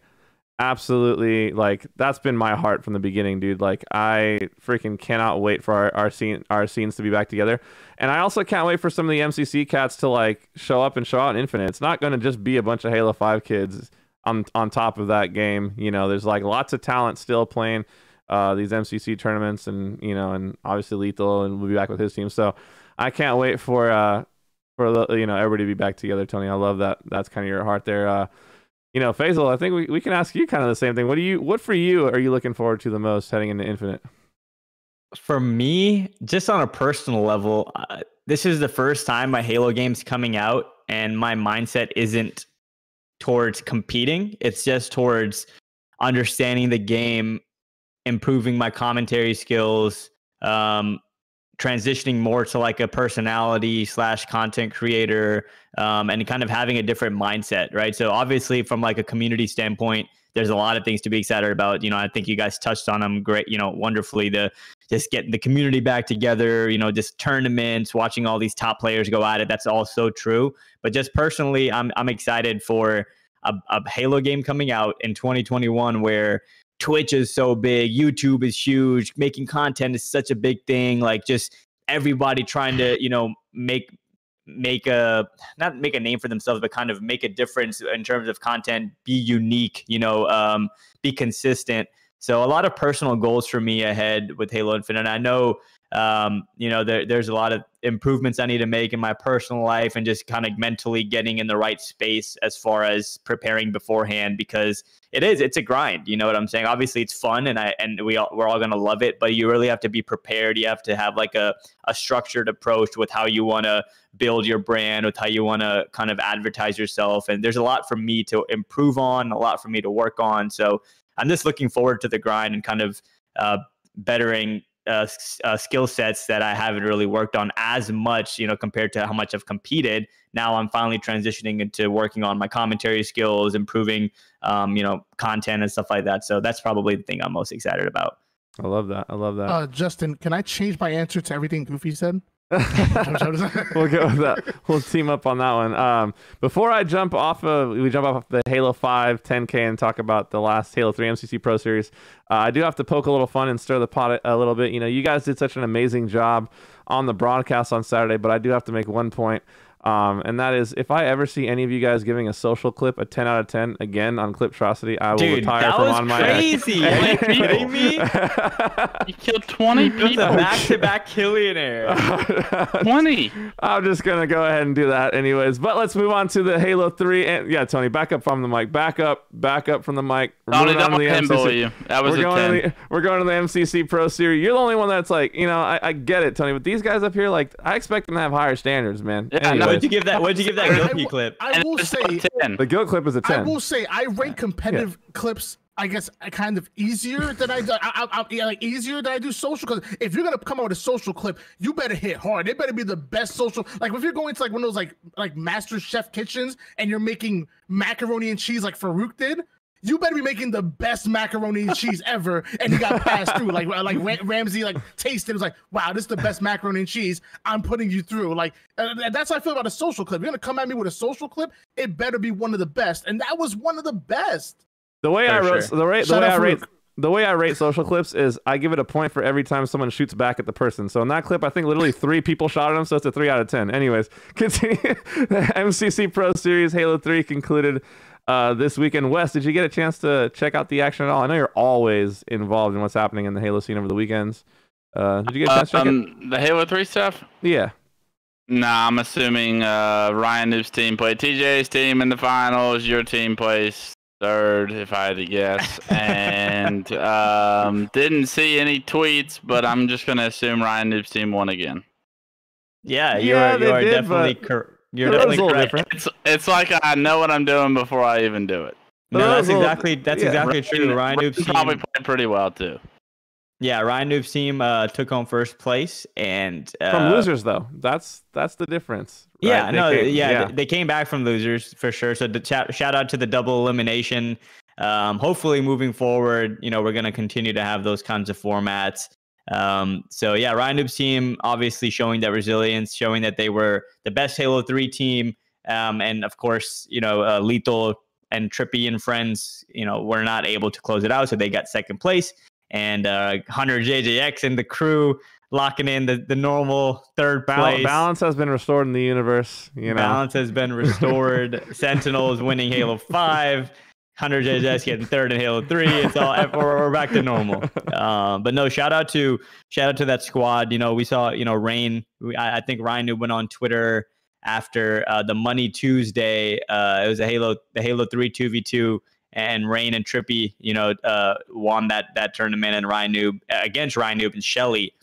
absolutely, like, that's been my heart from the beginning, dude. Like, I freaking cannot wait for our scenes to be back together. And I also can't wait for some of the MCC cats to like show up and show out in Infinite. It's not going to just be a bunch of Halo 5 kids on top of that game. You know, there's like lots of talent still playing these MCC tournaments, and you know, and obviously Lethal, and we'll be back with his team. So I can't wait for everybody to be back together, Tony. I love that. That's kind of your heart there. You know, Faisal, I think we can ask you kind of the same thing. What for you are you looking forward to the most heading into Infinite? For me, just on a personal level, this is the first time my Halo game's coming out, and my mindset isn't towards competing. It's just towards understanding the game, improving my commentary skills, transitioning more to like a personality / content creator, and kind of having a different mindset, right? So obviously from like a community standpoint, there's a lot of things to be excited about. You know, I think you guys touched on them great, you know, wonderfully. Just getting the community back together, you know, just tournaments, watching all these top players go at it. That's all so true. But just personally, I'm excited for a Halo game coming out in 2021 where Twitch is so big, YouTube is huge, making content is such a big thing. Like, just everybody trying to, you know, not make a name for themselves, but kind of make a difference in terms of content, be unique, you know, be consistent. So a lot of personal goals for me ahead with Halo Infinite. And I know, you know, there's a lot of improvements I need to make in my personal life, and just kind of mentally getting in the right space as far as preparing beforehand, because it's a grind. You know what I'm saying? Obviously it's fun, and we're all going to love it, but you really have to be prepared. You have to have like a structured approach with how you want to build your brand, with how you want to kind of advertise yourself. And there's a lot for me to improve on, a lot for me to work on. So I'm just looking forward to the grind and kind of bettering skill sets that I haven't really worked on as much, you know, compared to how much I've competed. Now I'm finally transitioning into working on my commentary skills, improving, you know, content and stuff like that. So that's probably the thing I'm most excited about. I love that. Justin, can I change my answer to everything Goofy said? We'll go with that. We'll team up on that one. Before we jump off the Halo 5 10K and talk about the last Halo 3 MCC Pro Series, I do have to poke a little fun and stir the pot a little bit. You know, you guys did such an amazing job on the broadcast on Saturday, but I do have to make one point. And that is, if I ever see any of you guys giving a social clip a 10 out of 10 again on Cliptrosity, I will retire from on my crazy. Are you kidding me? You killed 20 people. That's a back-to-back Killionaire. 20. I'm just gonna go ahead and do that anyways. But let's move on to the Halo 3. And yeah, Tony, back up from the mic. Back up from the mic. Tony, don't pinball you. That was a 10. We're going to the MCC Pro Series. You're the only one that's like, I get it, Tony, but these guys up here, like, I expect them to have higher standards, man. Yeah, anyways. What'd you give that Gilkey clip? I will say the Gil clip is a 10. I will say I rank competitive clips, I guess, kind of easier than I do. Easier than I do social, because if you're gonna come out with a social clip, you better hit hard. It better be the best social. Like if you're going to like one of those like Master Chef kitchens and you're making macaroni and cheese like Farouk did, you better be making the best macaroni and cheese ever, and you got passed through. Like Ramsey tasted, it was like, wow, this is the best macaroni and cheese. I'm putting you through. Like that's how I feel about a social clip. You're gonna come at me with a social clip, it better be one of the best, and that was one of the best. The way I rate social clips is I give it a point for every time someone shoots back at the person. So in that clip, I think literally 3 people shot at him, so it's a 3 out of 10. Anyways, continue. The MCC Pro Series Halo 3 concluded this weekend. Wes, did you get a chance to check out the action at all? I know you're always involved in what's happening in the Halo scene over the weekends. Did you get a chance to check it? The Halo 3 stuff? Yeah. Nah, I'm assuming Ryan Noob's team played TJ's team in the finals. Your team plays third, if I had to guess. And didn't see any tweets, but I'm just going to assume Ryan Noob's team won again. Yeah, you are definitely correct. You're definitely correct. It's like I know what I'm doing before I even do it. No, that's exactly true. Ryan Noob's team probably played pretty well too. Yeah, Ryan Noob's team took home first place, and from losers though. That's the difference. Right? They came back from losers for sure. So shout out to the double elimination. Hopefully, moving forward, we're gonna continue to have those kinds of formats. So yeah, Ryan Noob's team obviously showing that resilience, showing that they were the best Halo 3 team. And of course, Lethal and Trippy and friends, were not able to close it out. So they got second place, and Hunter JJX and the crew locking in the normal third place. Balance has been restored in the universe. Balance has been restored. Sentinel is winning Halo 5. Hunter JJS getting third in Halo 3. It's all we're back to normal. But no, shout out to that squad. We saw Rain. I think Ryan went on Twitter after the Money Tuesday. It was the Halo 3 2v2, and Rain and Trippy won that tournament, and Ryan Noob against Ryan Noob and Shelly.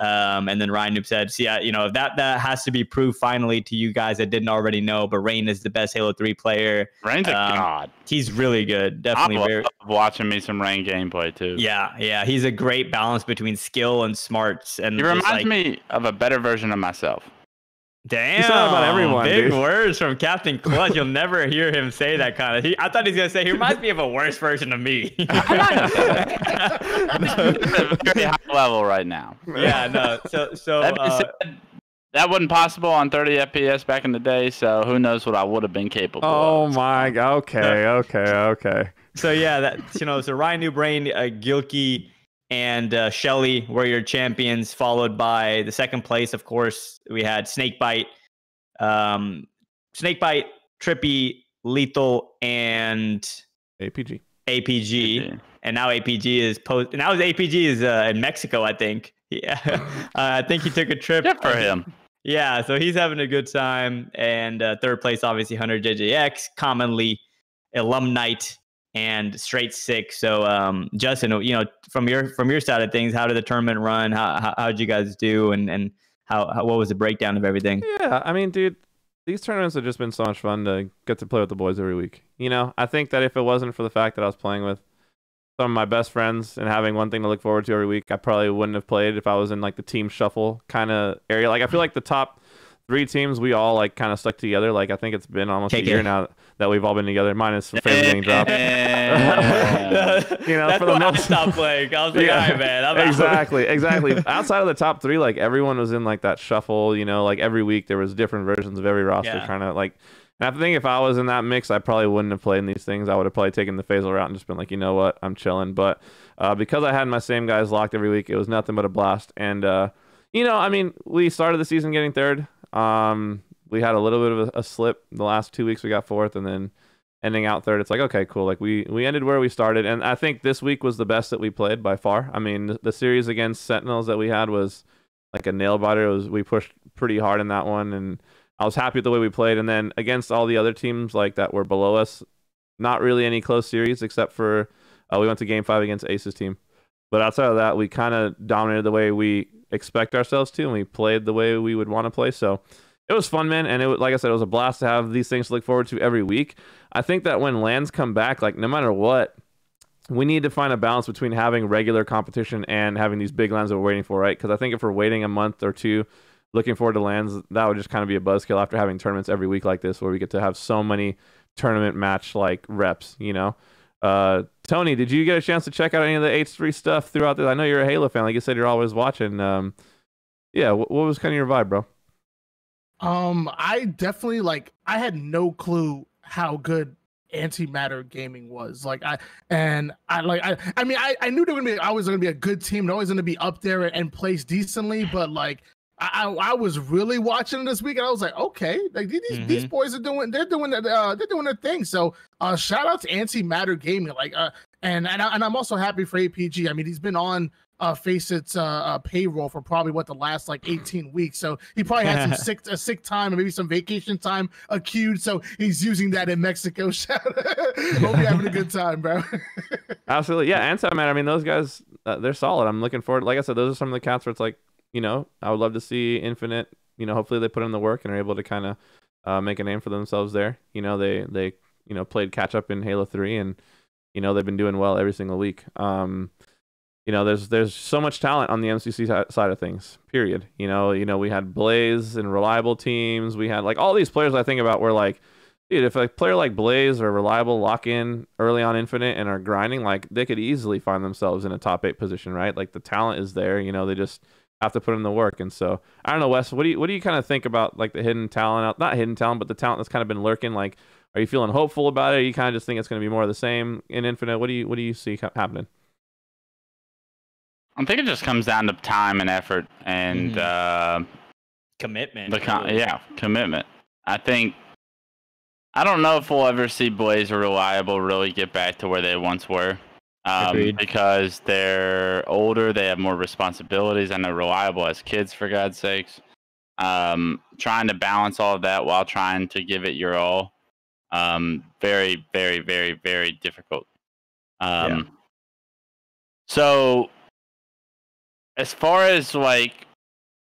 And then Ryan Noob said, "See, if that has to be proved finally to you guys that didn't already know, but Rain is the best Halo 3 player. Rain's a god. He's really good. Definitely. I love watching me some Rain gameplay too. Yeah. He's a great balance between skill and smarts. And he reminds me of a better version of myself. Damn, he's not about everyone. Big dude. Words from Captain Clutch. You'll never hear him say that kind of. I thought he was gonna say he reminds me of a worse version of me. I'm not gonna say that. Very high level right now. Yeah, no. So that wasn't possible on 30 FPS back in the day. So who knows what I would have been capable of. Oh my god. Okay. So yeah, so Ryan Noob, Rain, Gilkey, and Shelly were your champions, followed by the second place. Of course, we had Snakebite, Trippy, Lethal, and APG. And now APG is in Mexico, I think. Yeah, I think he took a trip. Good for him. Yeah, so he's having a good time. And third place, obviously, Hunter JJX, commonly Alumnite, and Straight Six. So Justin, from your side of things, how did the tournament run? How did you guys do, and what was the breakdown of everything? Yeah, I mean, dude, these tournaments have just been so much fun to get to play with the boys every week. I think that if it wasn't for the fact that I was playing with some of my best friends and having one thing to look forward to every week, I probably wouldn't have played if I was in like the team shuffle kind of area. Like I feel like the top 3 teams, we all like kind of stuck together. Like I think it's been almost a year now that we've all been together, minus Fraser getting dropped. That's for the most stop playing. I was like, all right, man. I'm exactly. Outside of the top 3, like everyone was in like that shuffle. Like every week there was different versions of every roster, kind of like. And I think if I was in that mix, I probably wouldn't have played in these things. I would have probably taken the phasal route and just been like, you know what, I'm chilling. But because I had my same guys locked every week, it was nothing but a blast. And I mean, we started the season getting third. we had a little bit of a slip. The last 2 weeks we got fourth, and then ending out third. It's like, okay, cool. Like we ended where we started, and I think this week was the best that we played by far. I mean, the series against Sentinels that we had was like a nail biter. We pushed pretty hard in that one, and I was happy with the way we played. And then against all the other teams like that were below us, not really any close series except for we went to Game 5 against Ace's team. But outside of that, we kind of dominated the way we expect ourselves to, and we played the way we would want to play. So it was fun, man. And like I said, it was a blast to have these things to look forward to every week. I think that when LANs come back, like no matter what, we need to find a balance between having regular competition and having these big LANs that we're waiting for, right? Because I think if we're waiting a month or two looking forward to LANs, that would just kind of be a buzzkill after having tournaments every week like this, where we get to have so many tournament match like reps, you know? Tony, did you get a chance to check out any of the H3 stuff throughout this? I know you're a Halo fan. Like you said, you're always watching. Yeah, what was kind of your vibe, bro? I definitely I had no clue how good Antimatter Gaming was. I knew they were always gonna be a good team and always gonna be up there and place decently, but I was really watching this week and I was like, okay, like these boys are doing their thing. So shout out to Antimatter Gaming. And I'm also happy for APG. I mean, he's been on Facet's payroll for probably the last 18 weeks. So he probably had some sick time and maybe some vacation time accrued. So he's using that in Mexico. Hope you're having a good time, bro. Absolutely. Yeah, Antimatter. I mean, those guys, they're solid. I'm looking forward. Like I said, those are some of the cats where it's like, you know, I would love to see Infinite, you know, hopefully they put in the work and are able to kind of make a name for themselves there. You know, they you know, played catch up in Halo 3 and, you know, they've been doing well every single week. You know, there's so much talent on the MCC side of things, period. You know, we had Blaze and Reliable teams. We had all these players I think about were like, dude, if a player like Blaze or Reliable lock in early on Infinite and are grinding, they could easily find themselves in a top 8 position, right? Like the talent is there, you know, they just have to put in the work. And so I don't know, Wes, what do you kind of think about the hidden talent, not hidden talent, but the talent that's kind of been lurking? Are you feeling hopeful about it? Or you kind of just think it's going to be more of the same in Infinite? What do you see happening? I think it just comes down to time and effort and commitment. Commitment. I don't know if we'll ever see Blaze or Reliable really get back to where they once were. Because they're older, they have more responsibilities. I know Reliable has kids, for God's sakes. Trying to balance all of that while trying to give it your all. Very, very, very, very difficult. So as far as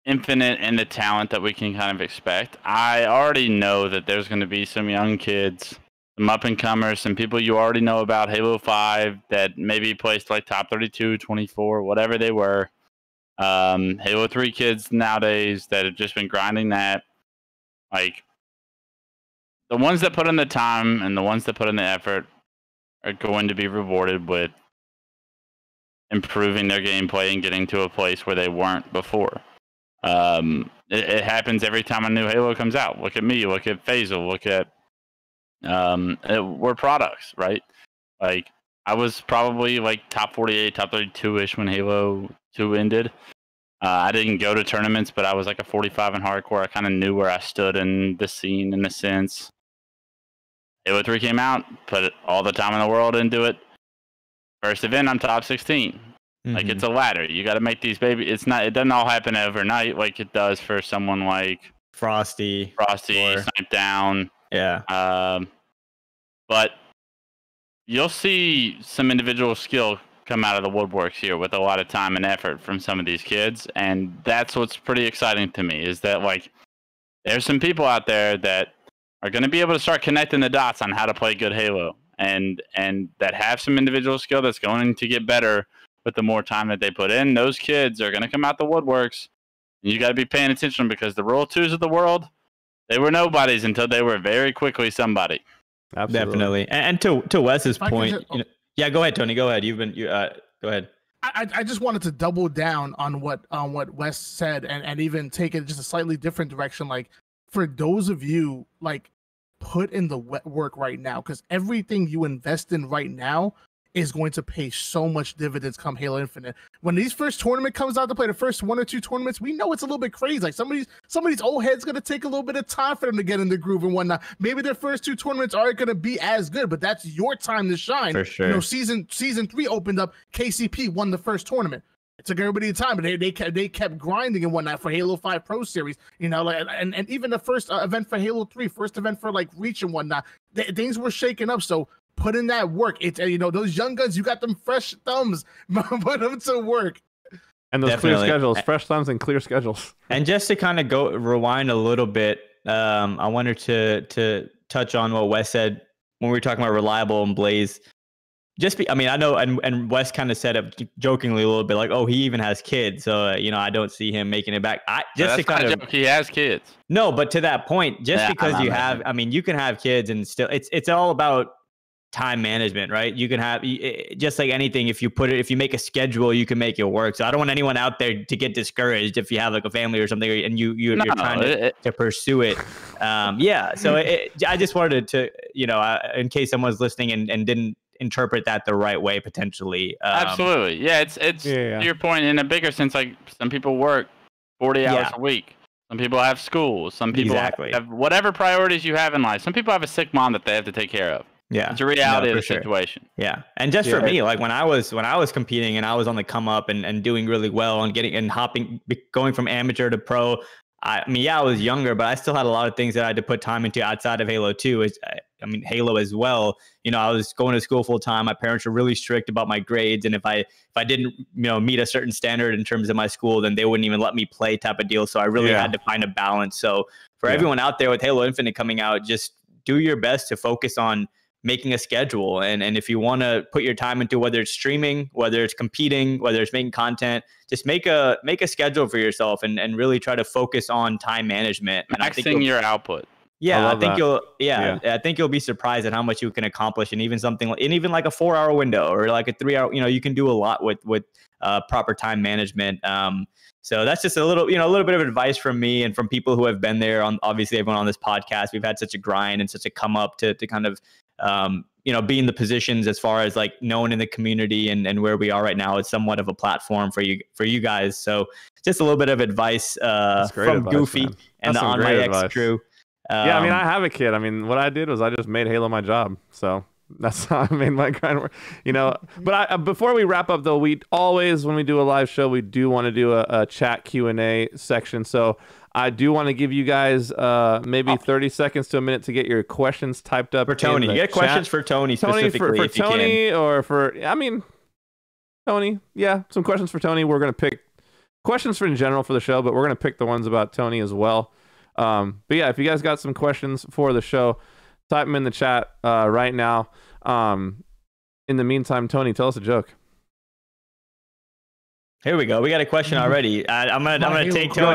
Infinite and the talent that we can kind of expect, I already know that there's going to be some young kids, some up-and-comers, some people you already know about Halo 5 that maybe placed top 32, 24, whatever they were. Halo 3 kids nowadays that have just been grinding that. The ones that put in the time and the ones that put in the effort are going to be rewarded with improving their gameplay and getting to a place where they weren't before. It happens every time a new Halo comes out. Look at me, look at Faisal, look at we're products, right? I was probably top 48, top 32-ish when Halo 2 ended. I didn't go to tournaments, but I was a 45 in hardcore. I kind of knew where I stood in the scene in a sense. Halo 3 came out, put all the time in the world into it. First event, I'm top 16. It's a ladder. You got to make these it doesn't all happen overnight like it does for someone like Frosty, Snipe Down. Yeah. But you'll see some individual skill come out of the woodworks here with a lot of time and effort from some of these kids. And that's what's pretty exciting to me is that there's some people out there that are going to be able to start connecting the dots on how to play good Halo and that have some individual skill that's going to get better with the more time that they put in. Those kids are going to come out the woodworks. And you got to be paying attention because the Royal 2s of the world, they were nobodies until they were very quickly somebody. Absolutely. Definitely. And to Wes's point, yeah, go ahead, Tony. Go ahead. Go ahead. I just wanted to double down on what Wes said and even take it just a slightly different direction. For those of you put in the work right now, because everything you invest in right now is going to pay so much dividends come Halo Infinite. When these first tournament comes out to play, the first 1 or 2 tournaments, we know it's a little bit crazy. Like some of these old heads going to take a little bit of time for them to get in the groove and whatnot. Maybe their first 2 tournaments aren't going to be as good, but that's your time to shine. For sure. You know, season 3 opened up, KCP won the first tournament. It took everybody time, but they kept grinding and whatnot for Halo 5 Pro Series, you know, like, and even the first event for Halo 3, first event for like Reach and whatnot, things were shaking up. So put in that work. It's you know, those young guns, you got them fresh thumbs, put them to work. And those Definitely. clear schedules, fresh thumbs and clear schedules. And just to kind of rewind a little bit, I wanted to touch on what Wes said when we were talking about Reliable and Blaze. I mean, I know, and Wes kind of said it jokingly a little bit, like, oh, he even has kids, so you know, I don't see him making it back. He has kids. No, but to that point, because you have, I mean, you can have kids and still, it's all about time management, right? You can have, just like anything, if you make a schedule, you can make it work. So I don't want anyone out there to get discouraged if you have like a family or something, and you're trying to pursue it. Yeah. So I just wanted to, you know, in case someone's listening and didn't interpret that the right way, potentially. Absolutely. Yeah. It's to your point, in a bigger sense, like some people work 40 hours a week. Some people have school. Some people have whatever priorities you have in life. Some people have a sick mom that they have to take care of. Yeah, it's a reality of the situation. Yeah, and just for me, like when I was competing and I was on the come up and doing really well and going from amateur to pro. I mean, I was younger, but I still had a lot of things that I had to put time into outside of Halo 2. I mean, Halo as well. You know, I was going to school full time. My parents were really strict about my grades, and if I didn't, you know, meet a certain standard in terms of my school, then they wouldn't even let me play, type of deal. So I really had to find a balance. So for everyone out there with Halo Infinite coming out, just do your best to focus on making a schedule. And if you want to put your time into, whether it's streaming, whether it's competing, whether it's making content, just make a schedule for yourself and really try to focus on time management. And maxing your output. Yeah, I think you'll be surprised at how much you can accomplish in even something like, like a 4-hour window or like a 3-hour, you know, you can do a lot with proper time management. So that's just a little bit of advice from me and from people who have been there. On obviously everyone on this podcast, we've had such a grind and such a come up to kind of you know, be in the positions as far as like known in the community and where we are right now. It's somewhat of a platform for you guys. So just a little bit of advice from advice, Goofy man. And the On My X crew. Yeah, I mean, I have a kid. I mean, what I did was I just made Halo my job. So that's how I made my grind work, you know. But before we wrap up, though, we always, when we do a live show, we do want to do a chat Q&A section. So I do want to give you guys maybe 30 seconds to a minute to get your questions typed up. For Tony. You get questions for Tony specifically. For Tony or for, I mean, Tony. Yeah, some questions for Tony. We're going to pick questions in general for the show, but we're going to pick the ones about Tony as well. But yeah, if you guys got some questions for the show, type them in the chat right now. In the meantime, Tony, tell us a joke. Here we go. We got a question already. I'm gonna take Tony.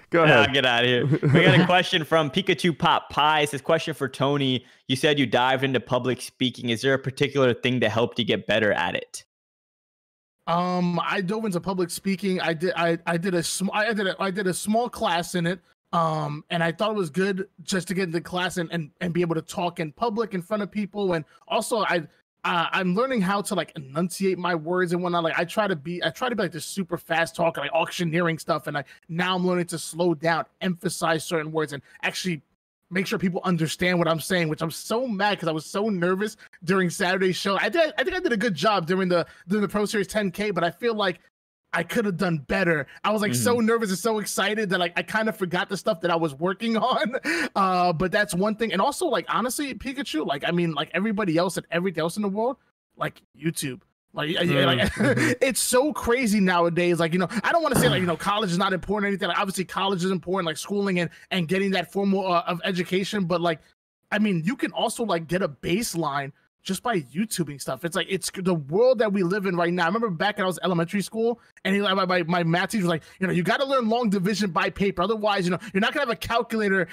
Go ahead. I'll get out of here. We got a question from Pikachu Pop Pie. It says, question for Tony. You said you dived into public speaking. Is there a particular thing that helped you get better at it? I dove into public speaking. I did a small class in it. And I thought it was good just to get into class and be able to talk in public in front of people. And also I'm learning how to like enunciate my words and whatnot. Like I try to be like this super fast talker, like auctioneering stuff. And now I'm learning to slow down, emphasize certain words, and actually make sure people understand what I'm saying, which I'm so mad because I was so nervous during Saturday's show. I think I did a good job during the Pro Series 10K, but I feel like I could have done better. I was like so nervous and so excited that like I kind of forgot the stuff that I was working on. But that's one thing. And also, like, honestly, Pikachu, like, I mean, like everybody else and everything else in the world, like YouTube. Like, it's so crazy nowadays. Like, you know, I don't want to say like, you know, college is not important or anything. Like, obviously college is important, like schooling and getting that formal of education. But like, I mean, you can also like get a baseline just by YouTubing stuff. It's like, it's the world that we live in right now. I remember back when I was elementary school and my math teacher was like, you know, you got to learn long division by paper. Otherwise, you know, you're not gonna have a calculator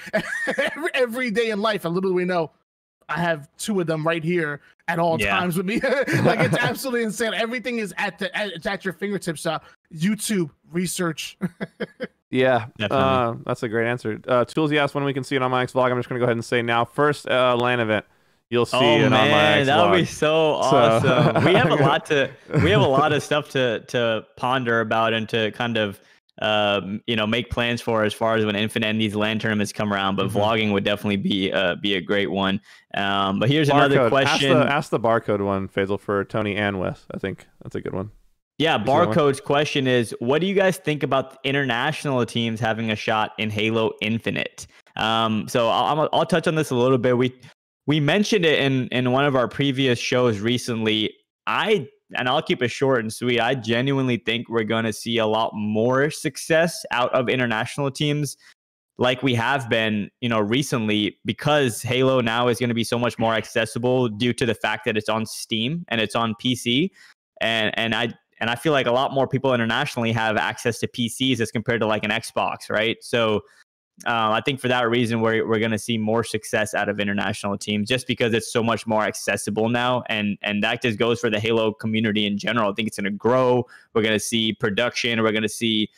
every day in life. And little do we know, I have 2 of them right here at all times with me. Like, it's absolutely insane. Everything is it's at your fingertips. YouTube research. Yeah, that's a great answer. Toolsy asked when we can see it on my X vlog. I'm just gonna go ahead and say now. First LAN event. you'll see it on my X that would vlog. be so awesome. We have a lot of stuff to ponder about and to kind of make plans for as far as when Infinite and these LAN tournaments come around. But vlogging would definitely be a great one. But here's another question. Ask the barcode one, Faisal, for Tony and Wes. I think that's a good one. Yeah, Barcode's question is, what do you guys think about international teams having a shot in Halo Infinite? So I'll touch on this a little bit. We mentioned it in one of our previous shows recently. I'll keep it short and sweet. I genuinely think we're going to see a lot more success out of international teams like we have been, recently, because Halo now is going to be so much more accessible due to the fact that it's on Steam and it's on PC. And I feel like a lot more people internationally have access to PCs as compared to like an Xbox, right? So I think for that reason, we're going to see more success out of international teams just because it's so much more accessible now. And that just goes for the Halo community in general. I think it's going to grow. We're going to see production. We're going to see,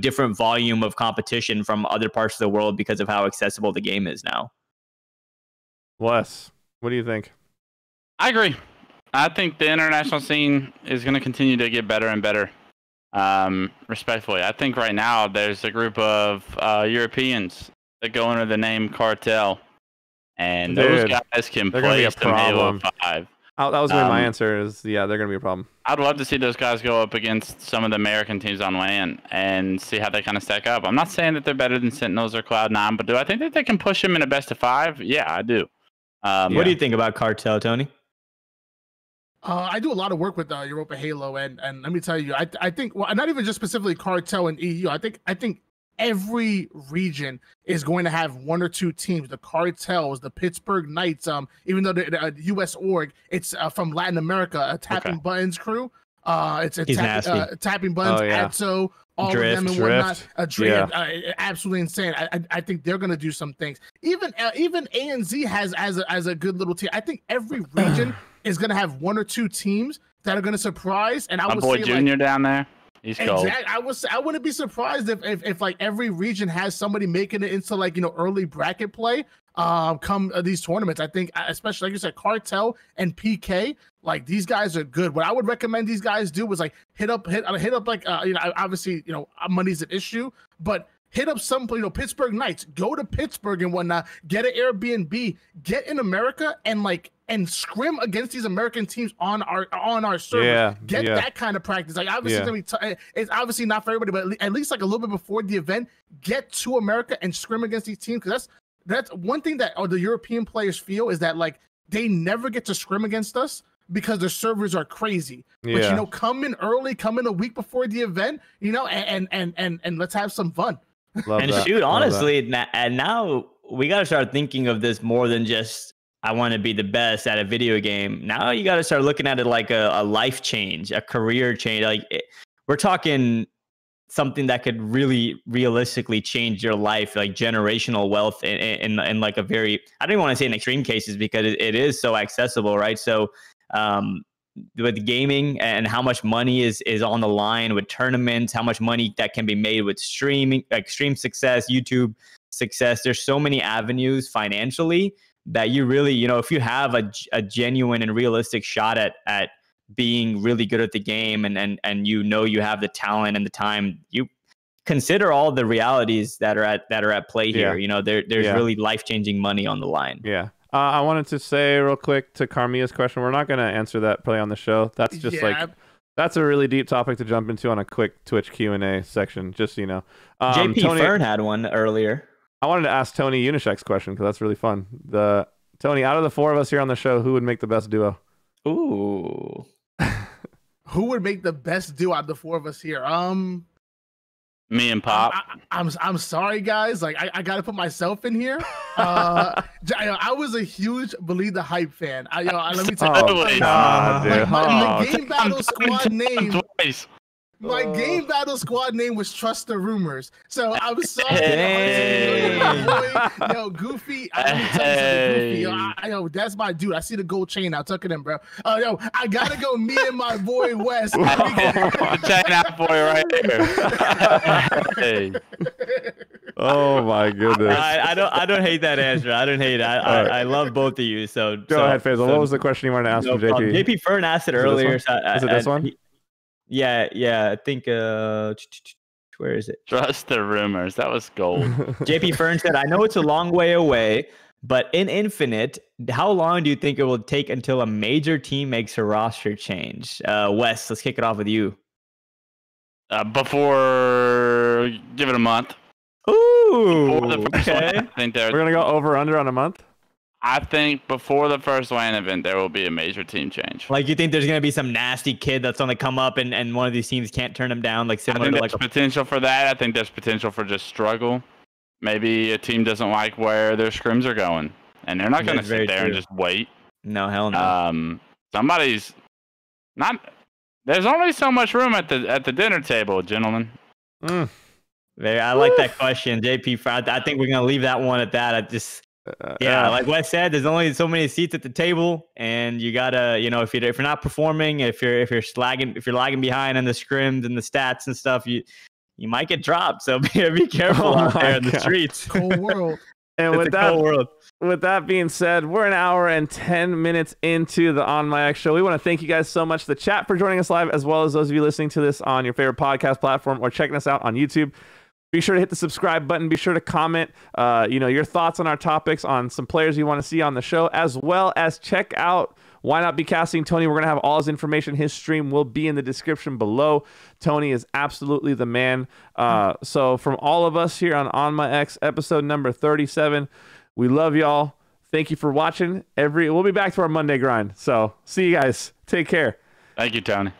different volume of competition from other parts of the world because of how accessible the game is now. Wes, what do you think? I agree. I think the international scene is going to continue to get better and better. Respectfully, I think right now there's a group of Europeans that go under the name Cartel, and those guys can play some Halo 5. That was my answer. They're going to be a problem. I'd love to see those guys go up against some of the American teams on LAN and see how they kind of stack up. I'm not saying that they're better than Sentinels or Cloud9, but do I think that they can push them in a best of 5? Yeah, I do. What do you think about Cartel, Tony? I do a lot of work with Europa Halo, and let me tell you, I think, well, not even just specifically Cartel and EU. I think every region is going to have one or two teams. The Cartels, the Pittsburgh Knights, even though the US org, it's from Latin America, a Tapping Buttons crew. It's a Tapping Buttons, ATSO, all Drift, of them and whatnot. Drift, absolutely insane. I think they're going to do some things. Even ANZ has as a good little team. I think every region is going to have one or two teams that are going to surprise. And I would boy say Junior down there, he's cold. Exactly. I wouldn't be surprised if like every region has somebody making it into like early bracket play. Come these tournaments, I think, especially like you said, Cartel and PK, like these guys are good. What I would recommend these guys do was like hit up like obviously money's an issue, but hit up some Pittsburgh Knights, go to Pittsburgh and whatnot, get an Airbnb, get in America and scrim against these American teams on our server. Get that kind of practice. Like obviously it's obviously not for everybody, but at least like a little bit before the event, get to America and scrim against these teams, because that's one thing that the European players feel is that like they never get to scrim against us because their servers are crazy. But come in early, come in a week before the event, and let's have some fun. Shoot, honestly, and now we got to start thinking of this more than just I want to be the best at a video game. Now you got to start looking at it like a life change, a career change. Like we're talking something that could really realistically change your life, like generational wealth in like a very, I don't even want to say in extreme cases because it is so accessible, right? So with gaming and how much money is on the line with tournaments, how much money that can be made with streaming, like stream success, YouTube success. There's so many avenues financially that you really, if you have a genuine and realistic shot at being really good at the game and you have the talent and the time, you consider all the realities that are at play here. There's really life-changing money on the line. I wanted to say real quick to Carmia's question, we're not going to answer that play on the show. That's just that's a really deep topic to jump into on a quick Twitch Q&A section, just so you know. JP Tony, Fern had one earlier. I wanted to ask Tony Unishek's question because that's really fun. Tony, out of the four of us here on the show, who would make the best duo? Ooh. Who would make the best duo out of the four of us here? Me and Pop. I'm sorry, guys. Like I got to put myself in here. I was a huge Believe the Hype fan. Let me tell you. My Game Battle Squad name. My Game Battle Squad name was Trust the Rumors. So I'm sorry. Goofy. Goofy. That's my dude. I see the gold chain now. Tuck it in, bro. I gotta go. Me and my boy Wes. Check that boy right here. Hey. Oh my goodness. I don't hate that answer. I don't hate it. I love both of you. So go ahead, Faisal. What was the question you wanted to ask from JP? JP Fern asked it earlier. Is it this one? Yeah. I think. Where is it? Trust the rumors. That was gold. JP Fern said, "I know it's a long way away, but in Infinite, how long do you think it will take until a major team makes a roster change?" Wes, let's kick it off with you. Before, give it a month. Ooh, okay. I think we're gonna go over under on a month. I think before the first WAN event, there will be a major team change. Like, you think there's going to be some nasty kid that's going to come up and one of these teams can't turn him down? Like, similar I think to there's like potential for that. I think there's potential for just struggle. Maybe a team doesn't like where their scrims are going, and they're not going to sit there and just wait. No, hell no. Somebody's not. There's only so much room at the dinner table, gentlemen. I like that question, JP. I think we're going to leave that one at that. Like Wes said, there's only so many seats at the table, and you gotta, if you're not performing, if you're lagging behind in the scrims and the stats and stuff, you might get dropped. So be careful out there in the streets. Cold world. And with that being said, we're an hour and 10 minutes into the On My X show. We want to thank you guys so much, the chat, for joining us live, as well as those of you listening to this on your favorite podcast platform or checking us out on YouTube. Be sure to hit the subscribe button. Be sure to comment, your thoughts on our topics, on some players you want to see on the show, as well as check out Why Not Be Casting Tony. We're going to have all his information. His stream will be in the description below. Tony is absolutely the man. So from all of us here on My X, episode number 37, we love y'all. Thank you for watching. We'll be back to our Monday grind. So see you guys. Take care. Thank you, Tony.